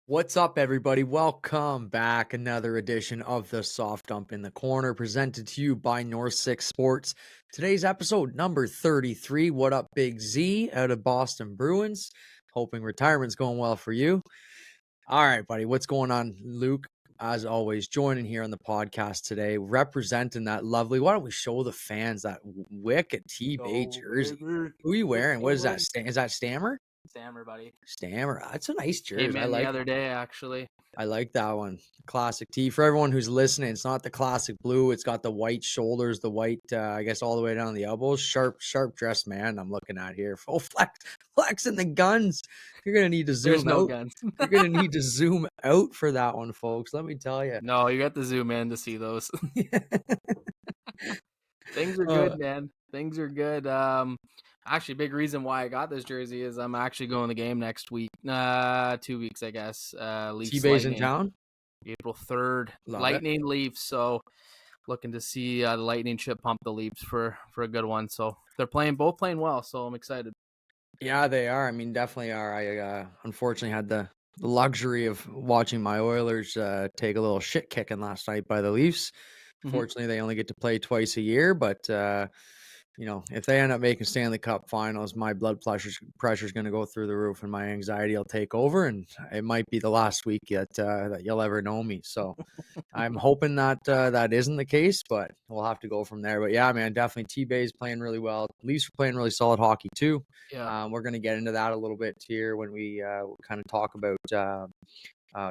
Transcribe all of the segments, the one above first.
What's up, everybody? Welcome back. Another edition of the Soft Dump in the Corner, presented to you by North Six Sports. Today's episode number 33. What up, Big Z out of Boston Bruins? Hoping retirement's going well for you. All right, buddy. What's going on, Luke? As always, joining here on the podcast today, representing that lovely. Why don't we show the fans that wicked T-Bay jersey? Who are you wearing? What is that? Is that Stammer? Stammer, buddy. Stammer. That's a nice Came jersey. in the other day, actually. I like that one. Classic tee. For everyone who's listening, it's not the classic blue. It's got the white shoulders, the white, I guess, all the way down the elbows. Sharp dressed man I'm looking at here. Full flexing the guns. You're going to need to There's zoom no out. guns. You're going to need to zoom out for that one, folks. Let me tell you. No, you got to zoom in to see those. Things are good, man. Things are good. Actually, big reason why I got this jersey is I'm actually going to the game next week. 2 weeks, I guess. Leafs T-Bay's in Lightning, town? April 3rd. Love Lightning Leafs. So looking to see the Lightning chip pump the Leafs for a good one. So they're both playing well. So I'm excited. Yeah, they are. I mean, definitely are. I unfortunately had the luxury of watching my Oilers take a little shit kicking last night by the Leafs. Fortunately, they only get to play twice a year, but if they end up making Stanley Cup finals, my blood pressure is going to go through the roof, and my anxiety will take over, and it might be the last week that you'll ever know me. So I'm hoping that that isn't the case, but we'll have to go from there. But yeah, man, definitely T-Bay's playing really well. Leafs are playing really solid hockey too. Yeah. We're going to get into that a little bit here when we kind of talk about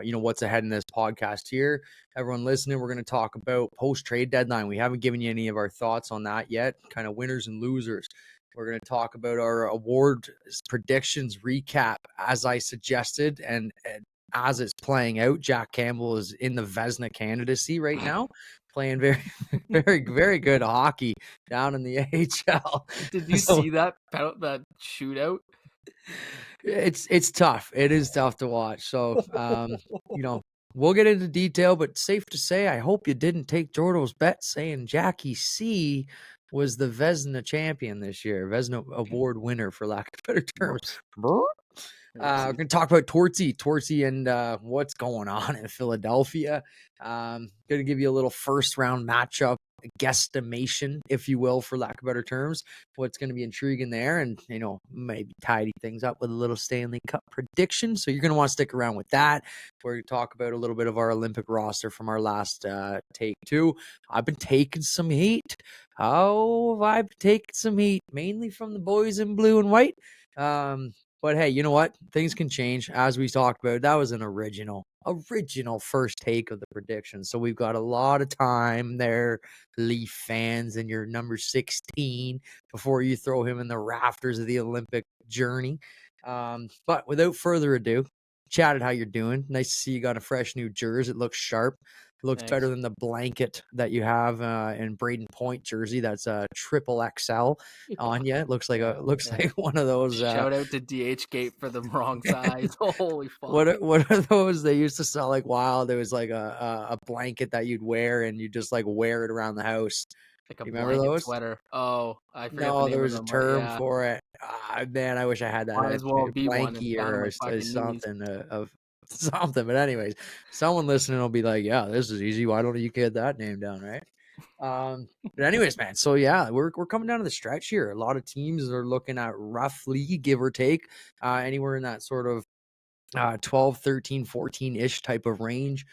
what's ahead in this podcast here. Everyone listening, we're going to talk about post-trade deadline. We haven't given you any of our thoughts on that yet, kind of winners and losers. We're going to talk about our award predictions recap, as I suggested, and as it's playing out. Jack Campbell is in the Vezina candidacy right now, playing very, very, very good hockey down in the AHL. Did you see that shootout? It's tough. It is tough to watch. So, we'll get into detail, but safe to say, I hope you didn't take Jordo's bet saying Jackie C was the Vezina champion this year, Vezina award winner, for lack of better terms. We're going to talk about Tortsy and what's going on in Philadelphia. Going to give you a little first round matchup guesstimation, if you will, for lack of better terms. What's going to be intriguing there, and maybe tidy things up with a little Stanley Cup prediction. So you're going to want to stick around with that. We're going to talk about a little bit of our Olympic roster from our last take too. I've been taking some heat. I've taken some heat, mainly from the boys in blue and white. But hey, you know what? Things can change. As we talked about, that was an original first take of the prediction. So we've got a lot of time there, Leaf fans, and your number 16 before you throw him in the rafters of the Olympic journey. But without further ado, chatted how you're doing. Nice to see you got a fresh new jersey. It looks sharp. Looks Thanks. better than the blanket that you have in Braden Point jersey. That's a triple XL on you. It looks like like one of those. Shout out to DH Gate for the wrong size. Holy fuck! What are those they used to sell like wild? There was like a blanket that you'd wear and you just like wear it around the house. Like a you remember blanket those? sweater. Oh, I forget No, the name there of was a them, term for it. Man, I wish I had that. Might as well be one. It's Blankie down to or my fucking something of something. But anyways, someone listening will be like, "Yeah, this is easy. Why don't you get that name down, right?" But anyways, man. So yeah, we're coming down to the stretch here. A lot of teams are looking at roughly, give or take, anywhere in that sort of 12, 13, 14-ish type of range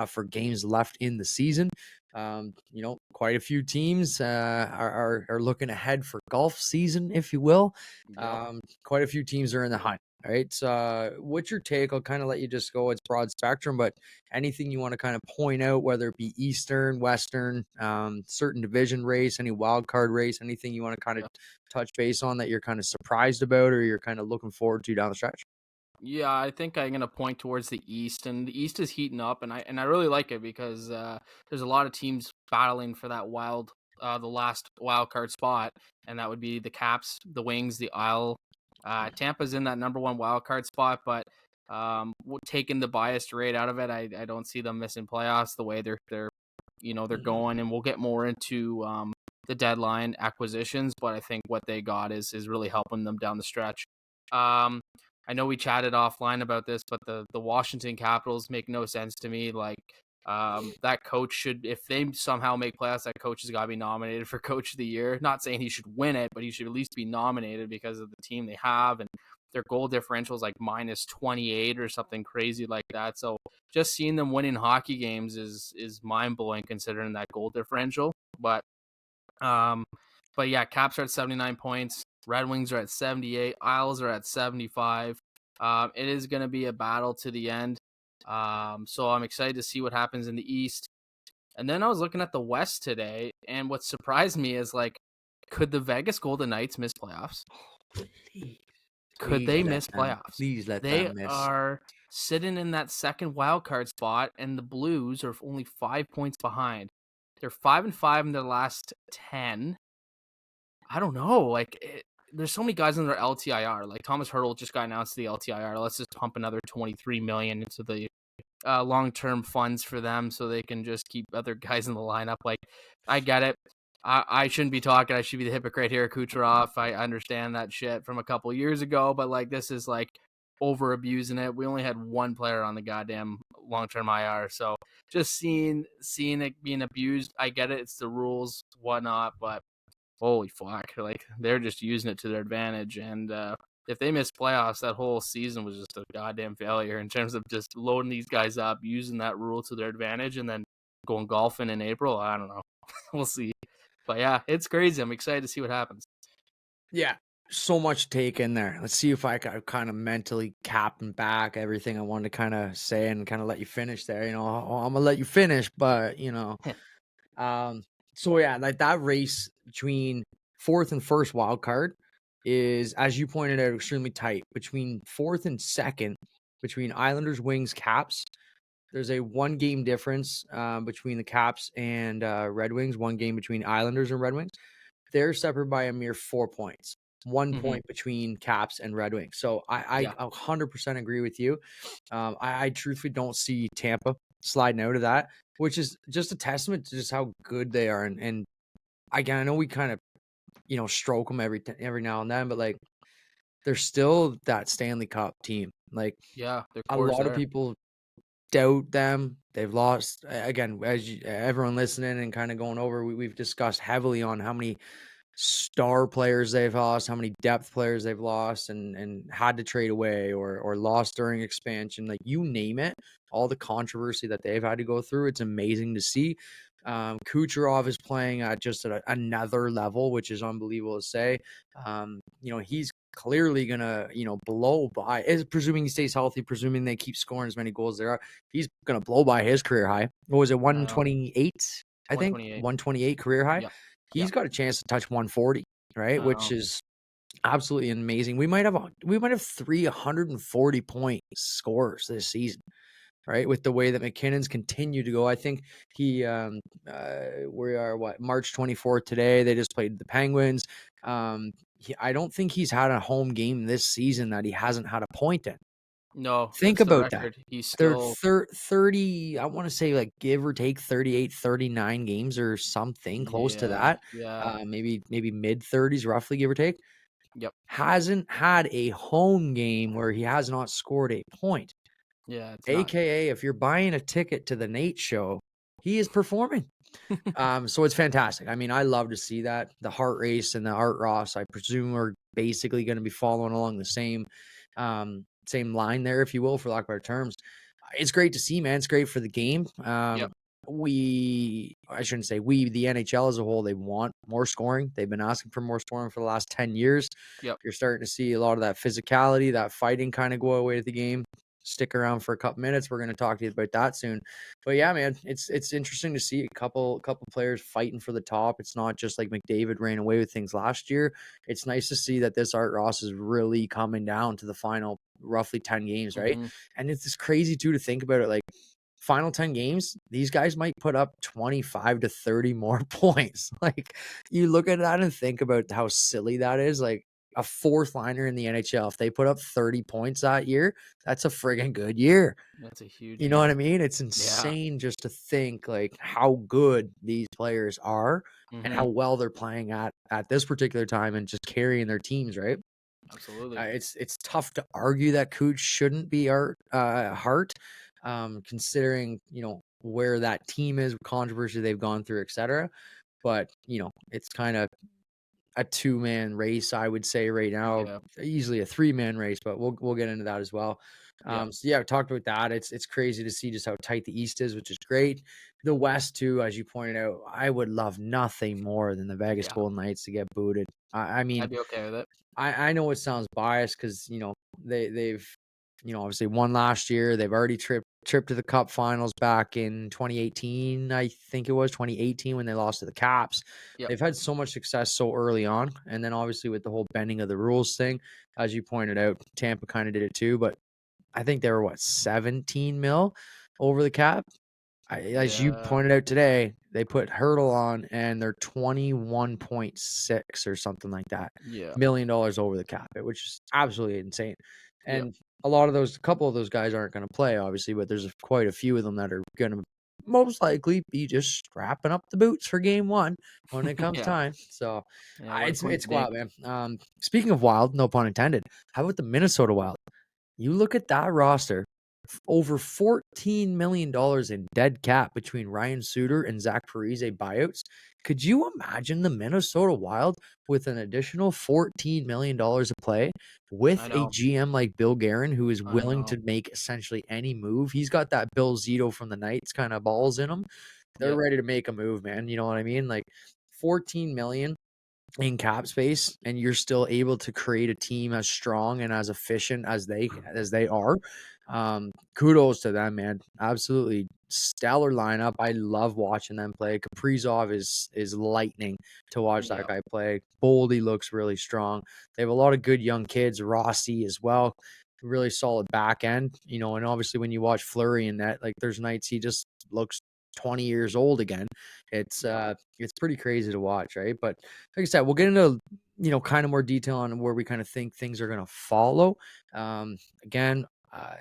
for games left in the season. Quite a few teams are looking ahead for golf season, if you will. Quite a few teams are in the hunt. All right. So what's your take? I'll kind of let you just go. It's broad spectrum, but anything you want to kind of point out, whether it be Eastern, Western, certain division race, any wild card race, anything you want to kind of touch base on that you're kind of surprised about or you're kind of looking forward to down the stretch? Yeah, I think I'm gonna point towards the East, and the East is heating up, and I really like it because there's a lot of teams battling for that the last wild card spot, and that would be the Caps, the Wings, the Isle. Tampa's in that number one wild card spot, but taking the biased rate out of it, I don't see them missing playoffs the way they're going, and we'll get more into the deadline acquisitions, but I think what they got is really helping them down the stretch. I know we chatted offline about this, but the Washington Capitals make no sense to me. Like, that coach should, if they somehow make playoffs, that coach has got to be nominated for Coach of the Year. Not saying he should win it, but he should at least be nominated because of the team they have, and their goal differential is like -28 or something crazy like that. So just seeing them winning hockey games is mind blowing considering that goal differential. Um, but yeah, Caps are at 79 points. Red Wings are at 78. Isles are at 75. It is going to be a battle to the end. So I'm excited to see what happens in the East. And then I was looking at the West today, and what surprised me is like, could the Vegas Golden Knights miss playoffs? Please, Could please they let miss them. playoffs? Please let They them miss. are sitting in that second wild card spot, and the Blues are only 5 points behind. They're 5-5 in their last 10. I don't know. Like, there's so many guys in their LTIR. Like Thomas Hurdle just got announced to the LTIR. Let's just pump another 23 million into the long-term funds for them, so they can just keep other guys in the lineup. Like, I get it. I shouldn't be talking. I should be the hypocrite here, Kucherov. I understand that shit from a couple years ago, but like, this is like over abusing it. We only had one player on the goddamn long-term IR, so just seeing it being abused. I get it. It's the rules, whatnot, but holy fuck, like, they're just using it to their advantage. And if they miss playoffs, that whole season was just a goddamn failure in terms of just loading these guys up, using that rule to their advantage, and then going golfing in April. I don't know. We'll see. But yeah, it's crazy. I'm excited to see what happens. Yeah, so much to take in there. Let's see if I could kind of mentally cap and back everything I wanted to kind of say and kind of let you finish there. I'm gonna let you finish, but um, so yeah, like that race between fourth and first wild card is, as you pointed out, extremely tight. Between fourth and second, between Islanders, Wings, Caps, there's a 1 game difference between the Caps and Red Wings. 1 game between Islanders and Red Wings. They're separated by a mere 4 points. 1 point between Caps and Red Wings. So I Yeah. 100% agree with you. I truthfully don't see Tampa sliding out of that, which is just a testament to just how good they are. And again, I know we kind of stroke them every now and then, but like, they're still that Stanley Cup team. Like, Yeah. Their a core's lot of there. people doubt them. They've lost again, as everyone listening and kind of going over. We've discussed heavily on how many star players they've lost, how many depth players they've lost and had to trade away or lost during expansion. Like, you name it, all the controversy that they've had to go through. It's amazing to see. Kucherov is playing at just at another level, which is unbelievable to say. He's clearly gonna, blow by, is presuming he stays healthy, presuming they keep scoring as many goals there are. He's gonna blow by his career high. What was it, I know. 128? I think 128. 128 career high. Yep. He's Yep. got a chance to touch 140, right? I Which know. is absolutely amazing. We might have 340-point scores this season, right? With the way that McKinnon's continued to go. I think we are March 24th today. They just played the Penguins. I don't think he's had a home game this season that he hasn't had a point in. No, Think that's the about that. record. He's They're still. 30, I want to say, like, give or take 38, 39 games or something close to Yeah. that. Yeah. Maybe mid 30s, roughly, give or take. Yep. Hasn't had a home game where he has not scored a point. Yeah. It's not. AKA, if you're buying a ticket to the Nate show, he is performing. So it's fantastic. I mean, I love to see that. The Heart Race and the Art Ross, I presume, are basically going to be following along the same line there, if you will, for lack of better terms. It's great to see, man. It's great for the game. Yep. I shouldn't say we, the NHL as a whole, they want more scoring. They've been asking for more scoring for the last 10 years. Yep. You're starting to see a lot of that physicality, that fighting kind of go away at the game. Stick around for a couple minutes. We're going to talk to you about that soon. But yeah, man, it's interesting to see a couple players fighting for the top. It's not just like McDavid ran away with things last year. It's nice to see that this Art Ross is really coming down to the final roughly 10 games, right? Mm-hmm. And it's just crazy too to think about it. Like, final 10 games, these guys might put up 25 to 30 more points. Like, you look at that and think about how silly that is. Like, a fourth liner in the NHL, if they put up 30 points that year, that's a friggin' good year. That's a huge You know what I year. mean? It's Yeah. insane just to think like how good these players are and Mm-hmm. how well they're playing at this particular time and just carrying their teams, right? Absolutely. It's tough to argue that Cooch shouldn't be Hart, considering where that team is, controversy they've gone through, etc. But it's kind of a two-man race, I would say right now, Yeah. easily a three-man race, but we'll get into that as well. Yeah. So yeah, we talked about that. It's crazy to see just how tight the East is, which is great. The West too, as you pointed out, I would love nothing more than the Vegas Yeah. Golden Knights to get booted. I mean, I'd be okay with it. I know it sounds biased because they've obviously won last year. They've already tripped to the Cup Finals back in 2018. I think it was 2018 when they lost to the Caps. Yep. They've had so much success so early on, and then obviously with the whole bending of the rules thing, as you pointed out, Tampa kind of did it too. But I think they were 17 mil over the cap. As you Yeah. pointed out today, they put Hurdle on and they're 21.6 or something like that Yeah. $1 million over the cap, which is absolutely insane. Yep. And a couple of those guys aren't going to play, obviously, but there's quite a few of them that are going to most likely be just strapping up the boots for game one when it comes Yeah. time. So Yeah. What a it's coincidence. wild, man. Speaking of wild, no pun intended. How about the Minnesota Wild? You look at that roster, over $14 million in dead cap between Ryan Suter and Zach Parise buyouts. Could you imagine the Minnesota Wild with an additional $14 million to play I with a know. GM like Bill Guerin, who is I willing know. to make essentially any move? He's got that Bill Zito from the Knights kind of balls in him. They're Yep. ready to make a move, man. You know what I mean? Like 14 million in cap space, and you're still able to create a team as strong and as efficient as they are. Kudos to them, man. Absolutely stellar lineup. I love watching them play. Kaprizov is lightning to watch that Yeah. guy play. Boldy looks really strong. They have a lot of good young kids. Rossi as well. Really solid back end, and obviously when you watch Fleury in that, like there's nights he just looks 20 years old again. Yep. It's pretty crazy to watch, right? But like I said, we'll get into kind of more detail on where we kind of think things are going to follow. Again,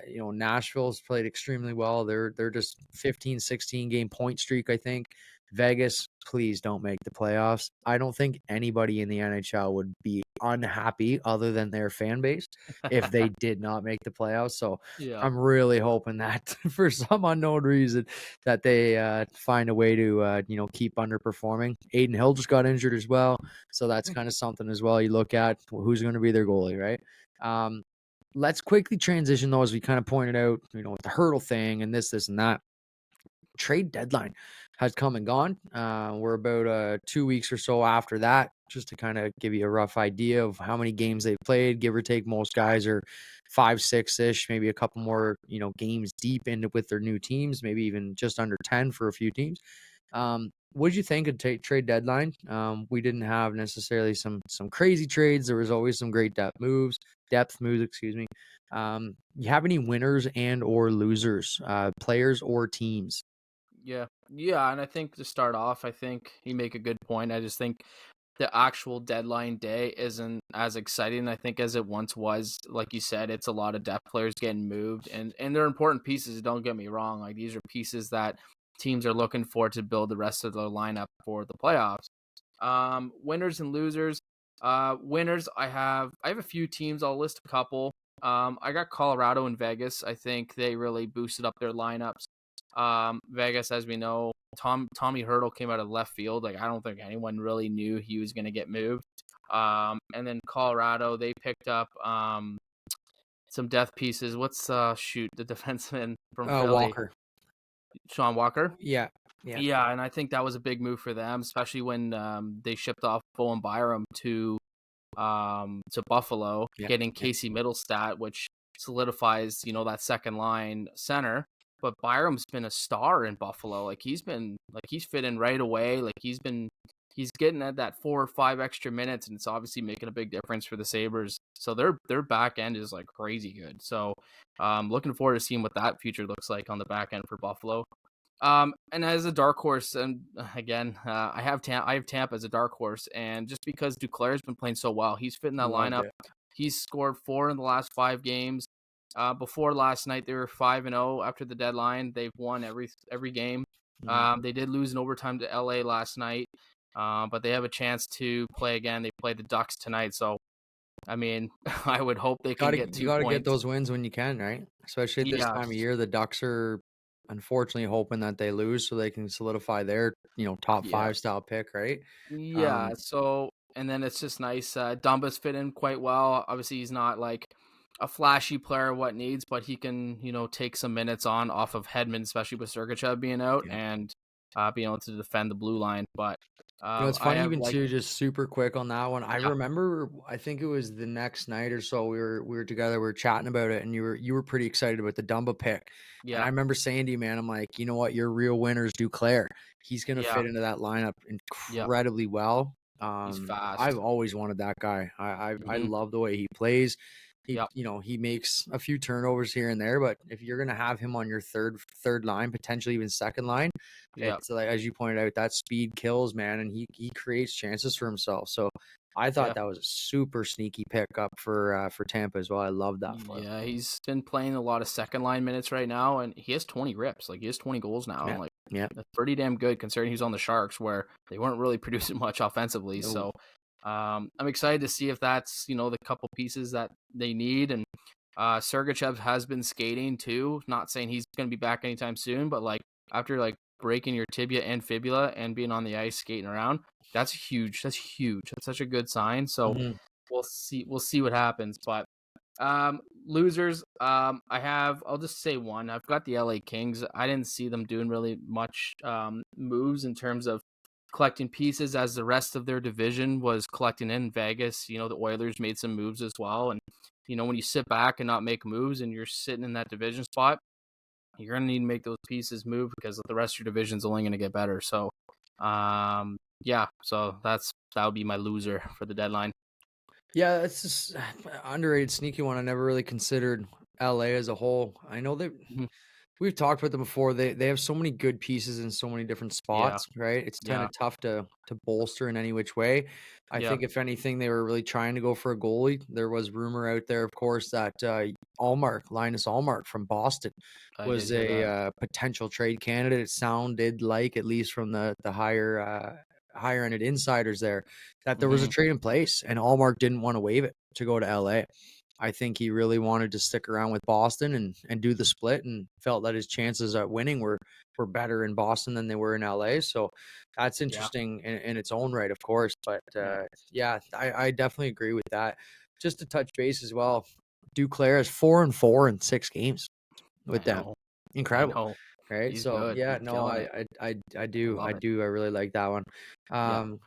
Nashville's played extremely well. They're just 15, 16 game point streak, I think. Vegas, please don't make the playoffs. I don't think anybody in the NHL would be unhappy other than their fan base if they did not make the playoffs. So Yeah. I'm really hoping that for some unknown reason that they find a way to keep underperforming. Aiden Hill just got injured as well, so that's kind of something as well. You look at who's going to be their goalie, right? Let's quickly transition though, as we kind of pointed out, with the hurdle thing and this and that. Trade deadline has come and gone. We're about 2 weeks or so after that, just to kind of give you a rough idea of how many games they've played, give or take. Most guys are 5, 6-ish, maybe a couple more, games deep into with their new teams, maybe even just under 10 for a few teams. What did you think of trade deadline? We didn't have necessarily some crazy trades. There was always some great depth moves, excuse me. You have any winners and or losers, players or teams? Yeah. Yeah. And I think to start off, I think you make a good point. I just think the actual deadline day isn't as exciting, I think, as it once was. Like you said, it's a lot of depth players getting moved, and they're important pieces. Don't get me wrong; like these are pieces that teams are looking for to build the rest of their lineup for the playoffs. Winners and losers. Winners, I have a few teams. I'll list a couple. I got Colorado and Vegas. I think they really boosted up their lineups. Vegas, as we know, Tommy Hurdle came out of left field. Like I don't think anyone really knew he was going to get moved. And then Colorado, they picked up some depth pieces. What's the defenseman from Philly, Walker. Sean Walker? Yeah. Yeah. Yeah, and I think that was a big move for them, especially when they shipped off Bowen Byram to Buffalo, Yeah. getting Yeah. Casey Middlestat, which solidifies, that second line center. But Byram's been a star in Buffalo. He's fit in right away. He's getting at that 4 or 5 extra minutes, and it's obviously making a big difference for the Sabres. So their back end is like crazy good. So looking forward to seeing what that future looks like on the back end for Buffalo. And as a dark horse, and again, I have Tampa as a dark horse, and just because Duclair's been playing so well, he's fitting that Loved lineup. it. He's scored 4 in the last 5 games. Before last night, they were 5-0 after the deadline. They've won every game. They did lose in overtime to LA last night, but they have a chance to play again. They play the Ducks tonight, so I mean, I would hope they can Gotta get you 2 gotta get points. those wins when you can, right? Especially at this Yeah, time of year, the Ducks are unfortunately hoping that they lose so they can solidify their, top yeah. 5 style pick, right? Yeah, Um, so and then it's just nice, Dumba's fit in quite well. Obviously, he's not, like, a flashy player, what needs, but he can, take some minutes on off of Hedman, especially with Sergachev being out yeah. and, being able to defend the blue line, but, It's I funny have, even like too, just super quick on that one. I yeah, remember, I think it was the next night or so, we were together, we were chatting about it, and you were pretty excited about the Dumba pick. And I yeah, remember saying to you, man, I'm like, you know what, your real winner's Duclair. He's gonna yeah, fit into that lineup yep, incredibly well. he's I've fast. always wanted that guy. I Mhm, love the way he plays. He, yep, he makes a few turnovers here and there, but if you're gonna have him on your third line, potentially even second line, yep, it's like, as you pointed out, that speed kills, man, and he creates chances for himself. So I thought yeah. that was a super sneaky pickup for Tampa as well. I love that for him. Yeah, he's been playing a lot of second line minutes right now, and he has 20 rips. Like, he has 20 goals now, Yeah, and like yeah. that's pretty damn good considering he's on the Sharks where they weren't really producing much offensively. No, So, I'm excited to see if that's the couple pieces that they need. And Sergachev has been skating too. Not saying he's going to be back anytime soon, but like after like breaking your tibia and fibula and being on the ice skating around, that's huge. That's huge. That's such a good sign. So mhm. we'll see. We'll see what happens, but. Losers. I'll just say one. I've got the LA Kings. I didn't see them doing really much moves in terms of collecting pieces as the rest of their division was collecting in Vegas. The Oilers made some moves as well. And, when you sit back and not make moves and you're sitting in that division spot, you're going to need to make those pieces move because the rest of your division's only going to get better. So, yeah, so that would be my loser for the deadline. Yeah, it's just underrated, sneaky one. I never really considered LA as a whole. I know that Mhm. we've talked about them before. They have so many good pieces in so many different Yeah, spots, right? It's kind yeah, of tough to bolster in any which way. I yeah. think if anything, they were really trying to go for a goalie. There was rumor out there, of course, that Linus Allmark from Boston, I did was hear a that. potential trade candidate. It sounded like, at least from the higher ended insiders there, that there was a Mhm. trade in place, and Allmark didn't want to waive it to go to LA. I think he really wanted to stick around with Boston and do the split, and felt that his chances at winning were better in Boston than they were in LA. So that's Yeah, interesting in its own right, of course. But yeah. yeah, I definitely agree with that. Just to touch base as well, Duclair is 4-4 in 6 games with I them. know. I Incredible, know. right? He's So good. yeah, He's no, killing it. I I do, love it. I really like that one. Yeah. Um,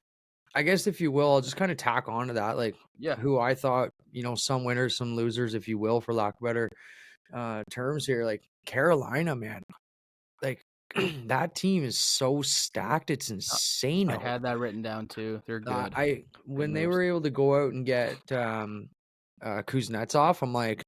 I guess, if you will, I'll just kind of tack on to that, like, Yeah. who I thought, some winners, some losers, if you will, for lack of better terms here. Like Carolina, man, like that team is so stacked, it's Uh, insane. I had that written down too. They're good. I Good When they moves. were able to go out and get Kuznetsov, I'm like,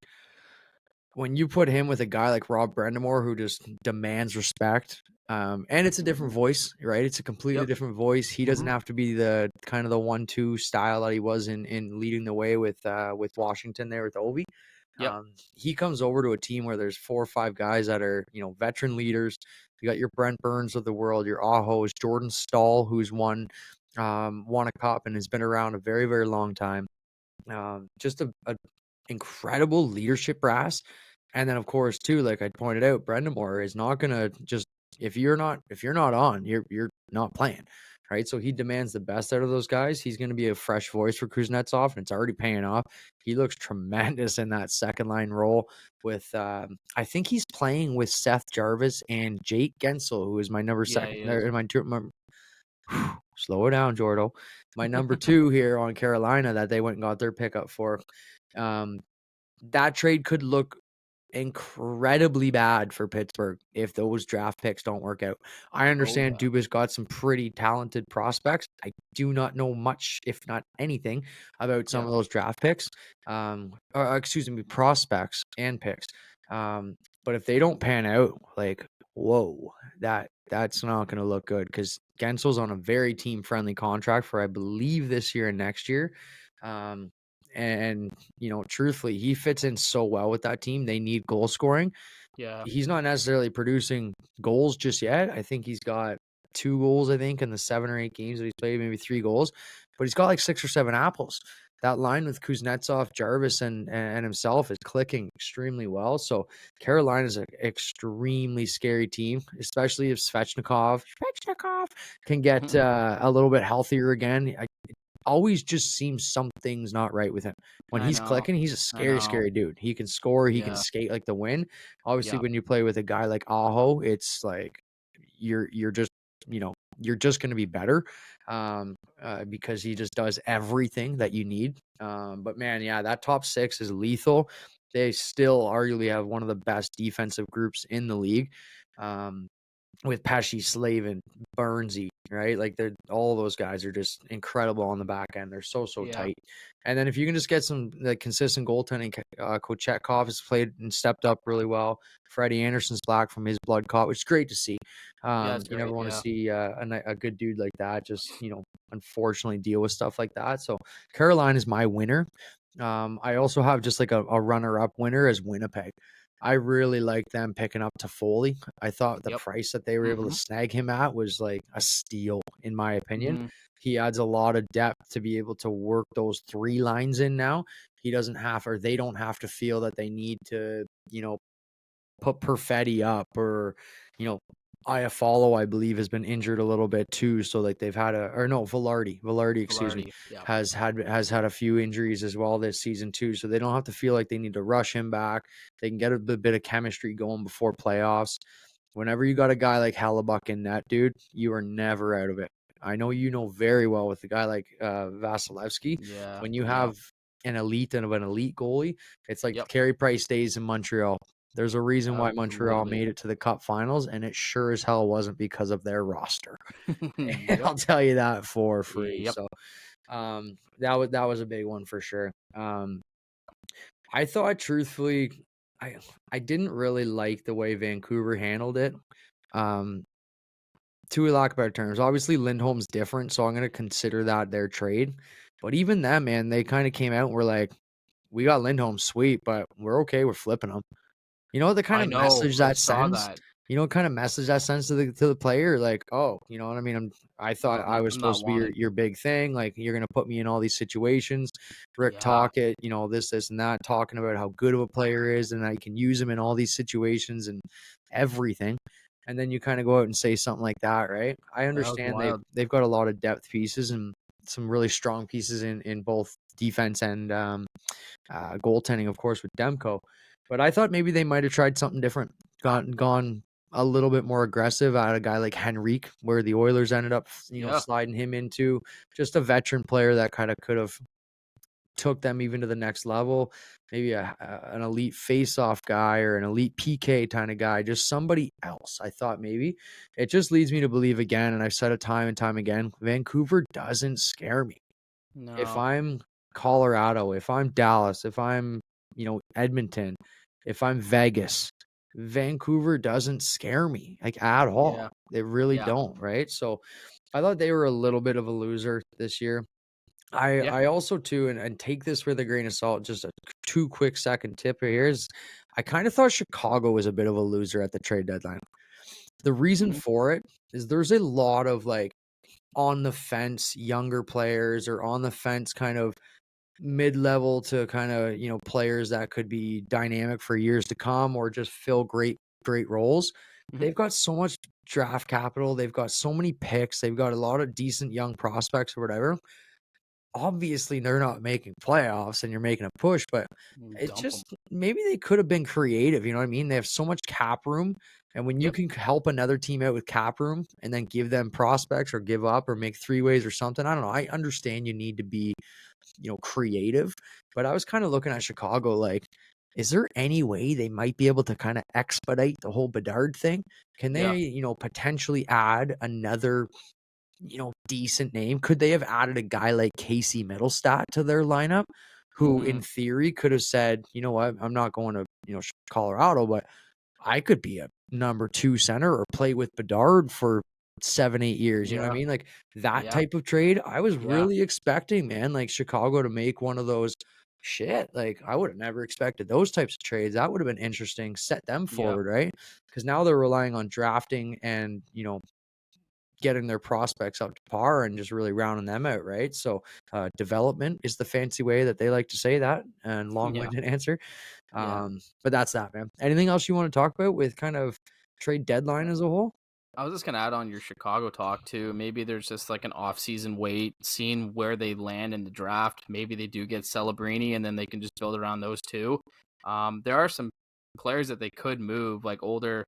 when you put him with a guy like Rob Brendamore, who just demands respect, and it's a different voice, right? It's a completely Yep. different voice. He doesn't Mhm. have to be the kind of the 1-2 style that he was in leading the way with Washington there with Ovi. Yep. He comes over to a team where there's 4 or 5 guys that are, veteran leaders. You got your Brent Burns of the world, your Ahos, Jordan Stahl, who's won a cup and has been around a very, very long time. Just a incredible leadership brass. And then, of course, too, like I pointed out, Brendamore is not gonna just, if you're not on, you're not playing, right? So he demands the best out of those guys. He's gonna be a fresh voice for Kuznetsov, and it's already paying off. He looks tremendous in that second line role with. I think he's playing with Seth Jarvis and Jake Gensel, who is my number Yeah, second. he is. Slow it down, Jordo. My number two here on Carolina that they went and got their pickup for. Um, that trade could look incredibly bad for Pittsburgh if those draft picks don't work out. I Oh understand yeah. Dubas got some pretty talented prospects. I do not know much, if not anything, about some Yep. of those draft picks. Or excuse me, prospects and picks. But if they don't pan out, like, whoa, that's not going to look good, because Gensel's on a very team friendly contract for, I believe, this year and next year. Um, and, truthfully, he fits in so well with that team. They need goal scoring. Yeah. He's not necessarily producing goals just yet. I think he's got 2 goals, I think, in the 7 or 8 games that he's played, maybe 3 goals, but he's got like 6 or 7 apples. that line with Kuznetsov, Jarvis, and himself is clicking extremely well. So Carolina is an extremely scary team, especially if Svechnikov can get a little bit healthier again. Always just seems something's not right with him. When I he's know. clicking, he's a I scary, know. scary dude. He can score, he can Yeah. skate like the wind. Obviously, Yep. when you play with a guy like Aho, it's like you're just you know you're just going to be better because he just does everything that you need. But man, yeah, that top six is lethal. They still arguably have one of the best defensive groups in the league. Um, with Pesci, Slavin, Burnsy, right? Like they're all those guys are just incredible on the back end. They're so Yeah. tight. And then if you can just get some like consistent goaltending, Kochetkov has played and stepped up really well. Freddie Anderson's back from his blood clot, which is great to see. Yeah, it's You never great. want to Yeah. see a good dude like that just unfortunately deal with stuff like that. So Carolina is my winner. I also have just like a runner-up winner as Winnipeg. I really like them picking up Toffoli. I thought the Yep. price that they were able to Mhm. snag him at was like a steal, in my opinion. Mhm. He adds a lot of depth to be able to work those three lines in now. He doesn't have, or they don't have to feel that they need to, put Perfetti up or, you know, Iafallo, I believe, has been injured a little bit too. So like they've had Velarde, excuse me, Velarde. Yeah. has had a few injuries as well this season too. So they don't have to feel like they need to rush him back. They can get a bit of chemistry going before playoffs. Whenever you got a guy like Hellebuck in net, dude, you are never out of it. I know you know very well with a guy like Vasilevsky. Yeah. When you Yeah. have an elite and of an elite goalie, it's like Yep. Carey Price days in Montreal. There's a reason why Montreal Absolutely. made it to the Cup Finals, and it sure as hell wasn't because of their roster. And Yep. I'll tell you that for free. Yep. So that was a big one for sure. I thought truthfully, I I didn't really like the way Vancouver handled it. Um, to a lack of better terms, obviously Lindholm's different, so I'm gonna consider that their trade. But even then, man, they kind of came out and were like, "We got Lindholm, sweet, but we're okay with flipping him." You know what the kind I of know. message I that saw sends? that. You know what kind of message that sends to the player? Like, oh, you know what I mean? I thought I was I'm not supposed to be your wanted. your big thing. Like, you're gonna put me in all these situations. Rick Yeah. Tocchet, this and that, talking about how good of a player is and I can use him in all these situations and everything. And then you kind of go out and say something like that, right? I That was understand they've wild. they've got a lot of depth pieces and some really strong pieces in both defense and goaltending, of course, with Demko. But I thought maybe they might have tried something different, gone a little bit more aggressive at a guy like Henrique, where the Oilers ended up, Yeah. sliding him into just a veteran player that kind of could have took them even to the next level. Maybe an elite face-off guy or an elite PK kind of guy, just somebody else. I thought maybe it just leads me to believe again, and I've said it time and time again, Vancouver doesn't scare me. If No. I'm Colorado, if I'm Dallas, if I'm, Edmonton, if I'm Vegas, Vancouver doesn't scare me like at Yeah. all. They really Yeah. don't, right? So I thought they were a little bit of a loser this year. I Yeah. I also too, and take this with a grain of salt. Just a two quick second tip here is, I kind of thought Chicago was a bit of a loser at the trade deadline. The reason Mhm. for it is there's a lot of like on the fence younger players or on the fence kind of mid-level to kind of, players that could be dynamic for years to come or just fill great roles. Mhm. They've got so much draft capital, they've got so many picks, they've got a lot of decent young prospects or whatever. Obviously, they're not making playoffs and you're making a push, but it Dump them. just maybe they could have been creative, you know what I mean? They have so much cap room, and when you Yep. can help another team out with cap room and then give them prospects or give up or make three ways or something, I don't know. I understand you need to be, creative. But I was kind of looking at Chicago like, is there any way they might be able to kind of expedite the whole Bedard thing? Can Yeah. they, potentially add another, decent name? Could they have added a guy like Casey Middlestat to their lineup, who in Mhm. theory could have said, you know what, I'm not going to, Colorado, but I could be a number two center or play with Bedard for 7, 8 years. You know what I Yeah. mean? Like that Yeah. type of trade, I was Yeah. really expecting, man, like Chicago to make one of those. Shit, like I would have never expected those types of trades. That would have been interesting. Set them Yeah. forward, right? Because now they're relying on drafting and getting their prospects up to par and just really rounding them out, right? So development is the fancy way that they like to say that, and Yeah. long-winded answer. Yeah. But that's that, man. Anything else you want to talk about with kind of trade deadline as a whole? I was just gonna add on your Chicago talk too. Maybe there's just like an off-season wait, seeing where they land in the draft. Maybe they do get Celebrini, and then they can just build around those two. There are some players that they could move, like older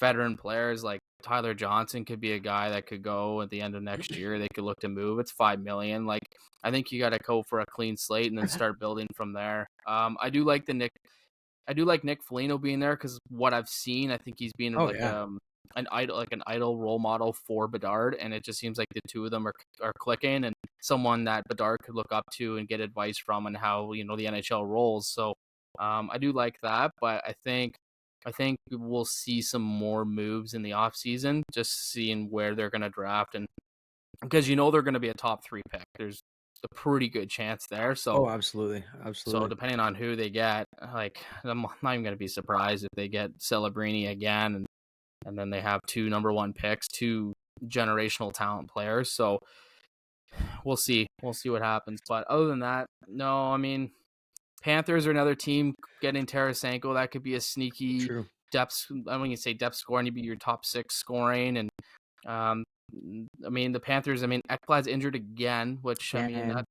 veteran players, like Tyler Johnson could be a guy that could go at the end of next year. They could look to move. It's $5 million. Like I think you got to go for a clean slate and then start building from there. I do like Nick Foligno being there because what I've seen, I think he's being Oh like yeah, an idol role model for Bedard, and it just seems like the two of them are clicking, and someone that Bedard could look up to and get advice from, and how the NHL rolls. So I do like that, but I think we'll see some more moves in the offseason, just seeing where they're going to draft, and because they're going to be a top 3 pick. There's a pretty good chance there. So oh absolutely, so absolutely, depending on who they get, like I'm not even going to be surprised if they get Celebrini again, and then they have 2 number 1 picks, 2 generational talent players. So we'll see. We'll see what happens. But other than that, no, I mean, Panthers are another team getting Tarasenko. That could be a sneaky true. depth. I mean, you say depth scoring, you'd be your top 6 scoring. And um, I mean, the Panthers, I mean, Ekblad's injured again, which, I mean, Again,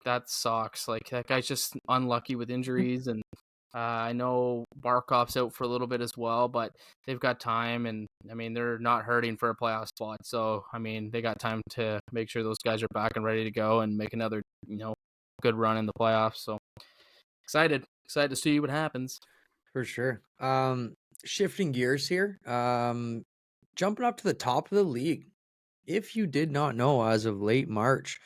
that sucks. Like, that guy's just unlucky with injuries. And I know Barkov's out for a little bit as well, but they've got time, and I mean they're not hurting for a playoff spot. So I mean they got time to make sure those guys are back and ready to go and make another good run in the playoffs. So excited to see what happens. for sure. Shifting gears here. Jumping up to the top of the league. If you did not know, as of late March,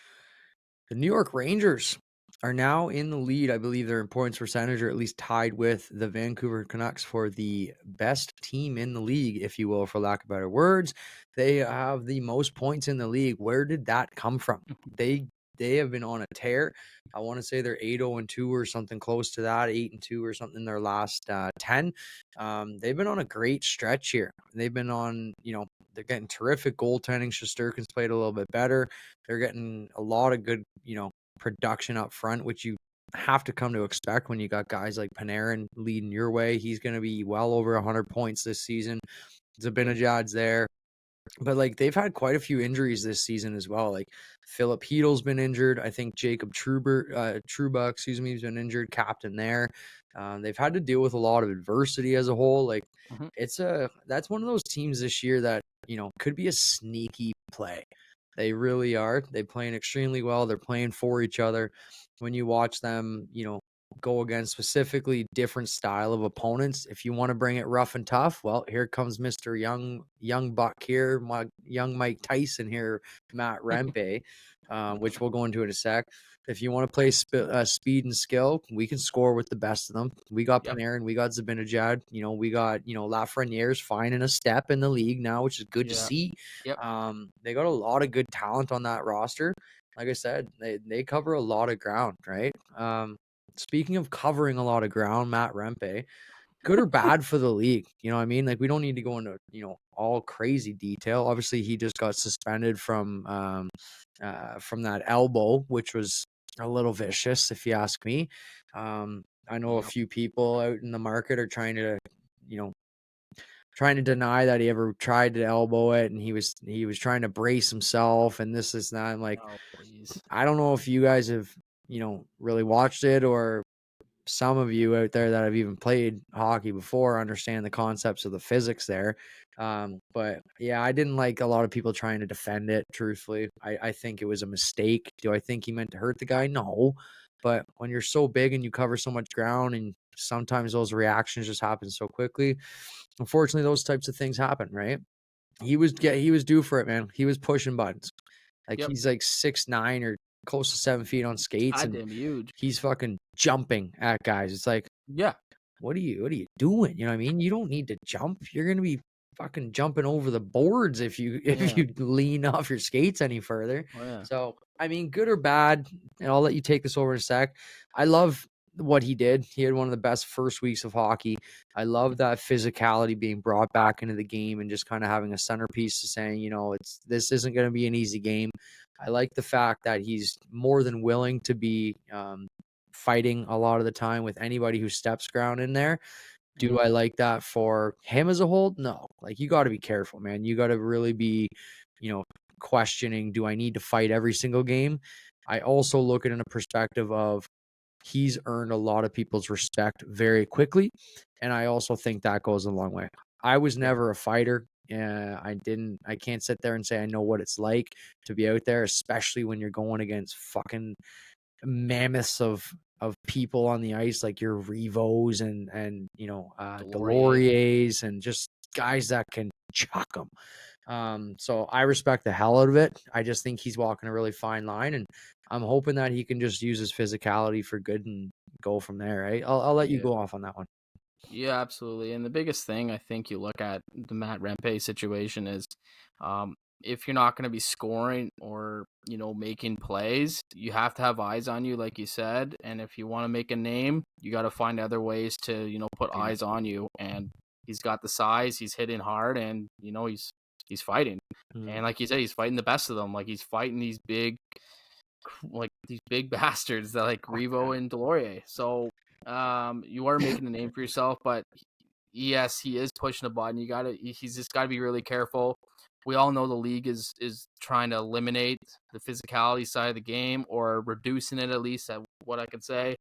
the New York Rangers are now in the lead. I believe they're in points percentage, or at least tied with the Vancouver Canucks for the best team in the league, if you will, for lack of better words. They have the most points in the league. Where did that come from? They have been on a tear. I want to say they're 8-0-2 or something close to that, 8-2 or something in their last 10. They've been on a great stretch here. They've been on, they're getting terrific goaltending. Shesterkin's played a little bit better. They're getting a lot of good, production up front, which you have to come to expect when you got guys like Panarin leading your way. He's going to be well over 100 points this season. Zabinajad's there. But like they've had quite a few injuries this season as well. Like Philip Heedle's been injured. I think Jacob Truba, he's been injured, captain there. They've had to deal with a lot of adversity as a whole. Like Mm-hmm. that's one of those teams this year that could be a sneaky play. They really are. They playing extremely well. They're playing for each other. When you watch them, go against specifically different style of opponents. If you want to bring it rough and tough, well, here comes Mr. Young Buck here, my young Mike Tyson here, Matt Rempe, which we'll go into in a sec. If you want to play speed and skill, we can score with the best of them. We got Yep. Panarin, we got Zabinajad, we got Lafreniere's finding a step in the league now, which is good to Yeah. see. Yep. They got a lot of good talent on that roster. Like I said, they cover a lot of ground, right? Speaking of covering a lot of ground, Matt Rempe, good or bad for the league? You know what I mean? Like we don't need to go into, all crazy detail. Obviously, he just got suspended from that elbow, which was a little vicious, if you ask me. I know a Yep. few people out in the market are you know, trying to deny that he ever tried to elbow it, and he was trying to brace himself and this is not. I'm like, Oh please. I don't know if you guys have, really watched it, or some of you out there that have even played hockey before understand the concepts of the physics there. But yeah, I didn't like a lot of people trying to defend it. Truthfully, I think it was a mistake. Do I think he meant to hurt the guy? No. But when you're so big and you cover so much ground, and sometimes those reactions just happen so quickly, unfortunately, those types of things happen, right? He was due for it, man. He was pushing buttons. Like Yep. he's like 6'9" or close to 7 feet on skates, and Goddamn huge. he's fucking jumping at guys. It's like, Yeah. what are you doing? You know what I mean? You don't need to jump. You're gonna be fucking jumping over the boards if you if Yeah. you lean off your skates any further. Oh yeah. So I mean, good or bad, and I'll let you take this over in a sec. I love what he did. He had one of the best first weeks of hockey. I love that physicality being brought back into the game and just kind of having a centerpiece to saying, this isn't going to be an easy game. I like the fact that he's more than willing to be fighting a lot of the time with anybody who steps ground in there. Mhm. Do I like that for him as a whole? No. Like, you got to be careful, man. You got to really be, questioning, do I need to fight every single game? I also look at it in a perspective of he's earned a lot of people's respect very quickly. And I also think that goes a long way. I was Yeah. never a fighter. I can't sit there and say I know what it's like to be out there, especially when you're going against fucking mammoths of people on the ice, like your Revos and Delorier. Deloriers and just guys that can chuck them. So I respect the hell out of it. I just think he's walking a really fine line, and I'm hoping that he can just use his physicality for good and go from there. Right? I'll let you Yeah. go off on that one. Yeah, absolutely. And the biggest thing I think you look at the Matt Rempe situation is, if you're not going to be scoring or making plays, you have to have eyes on you, like you said. And if you want to make a name, you got to find other ways to put Yeah. eyes on you. And he's got the size, he's hitting hard, and he's fighting. And like you said, he's fighting the best of them. Like he's fighting these big bastards that like Fuck yeah. Revo and Delorier. So you are making a name for yourself, but yes, he is pushing a button. He's just gotta be really careful. We all know the league is trying to eliminate the physicality side of the game or reducing it, at least at what I could say.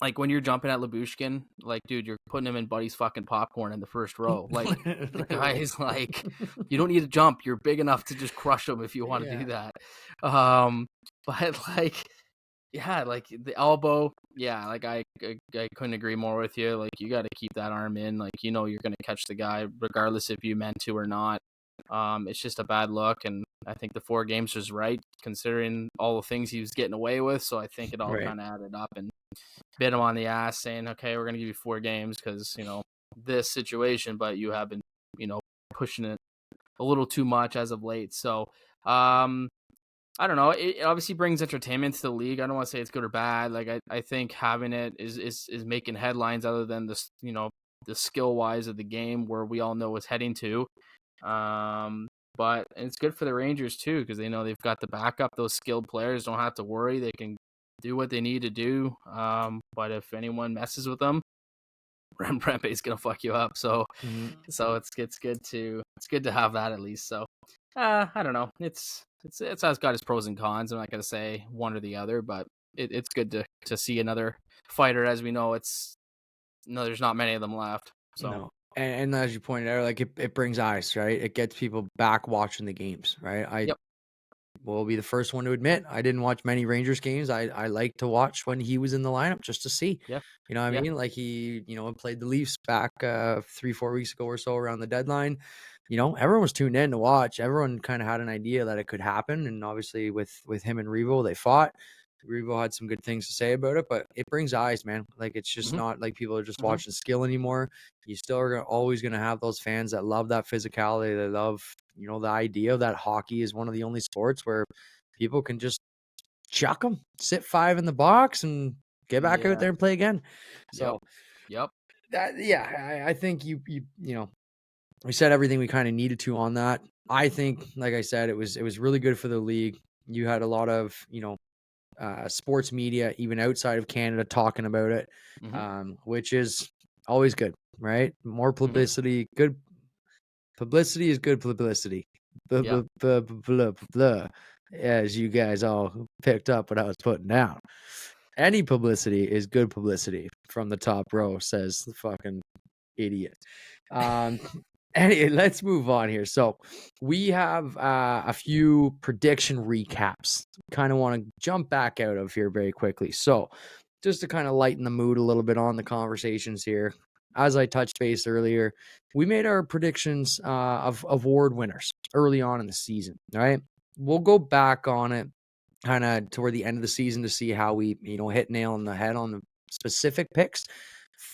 Like when you're jumping at Labushkin, like dude, you're putting him in Buddy's fucking popcorn in the first row. Like the guy is like, you don't need to jump. You're big enough to just crush him if you want to Yeah. do that. But like, yeah, like the elbow, yeah, like I couldn't agree more with you. Like you got to keep that arm in. Like you're gonna catch the guy regardless if you meant to or not. It's just a bad look, and I think the 4 games was right considering all the things he was getting away with. So I think it all Right. kind of added up and bit him on the ass, saying, "Okay, we're gonna give you 4 games because this situation, but you have been pushing it a little too much as of late." So I don't know. It obviously brings entertainment to the league. I don't want to say it's good or bad. Like I think having it is making headlines other than this, the skill wise of the game where we all know it's heading to. But it's good for the Rangers too because they know they've got the backup. Those skilled players don't have to worry. They can do what they need to do. But if anyone messes with them, Rempe is gonna fuck you up. So Mhm. it's good to have that at least. So I don't know. It's has got its pros and cons. I'm not gonna say one or the other, but it's good to see another fighter. As we know, there's not many of them left. So No. And as you pointed out, like it brings eyes, right? It gets people back watching the games, right? I yep, will be the first one to admit I didn't watch many Rangers games. I like to watch when he was in the lineup just to see. yeah, You know what I yeah, mean? Like he, played the Leafs back 3-4 weeks ago or so around the deadline. Everyone was tuned in to watch. Everyone kind of had an idea that it could happen. And obviously with him and Revo, they fought. Revo had some good things to say about it, but it brings eyes, man. Like it's just hmm not like people are just hmm watching skill anymore. You still are always going to have those fans that love that physicality. They love, the idea that hockey is one of the only sports where people can just chuck them, sit 5 in the box, and get back out yeah, there and play again. yep, So yep, I think we said everything we kind of needed to on that. I think, like I said, it was really good for the league. You had a lot of sports media, even outside of Canada, talking about it, hmm which is always good, right? More hmm publicity, good publicity is good publicity. Blah, yeah, blah, blah, blah, blah, blah, as you guys all picked up what I was putting down. Any publicity is good publicity from the top row, says the fucking idiot. Um, anyway, let's move on here. So we have a few prediction recaps. Kind of want to jump back out of here very quickly. So just to kind of lighten the mood a little bit on the conversations here, as I touched base earlier, we made our predictions of award winners early on in the season. All right, we'll go back on it kind of toward the end of the season to see how we hit nail on the head on the specific picks.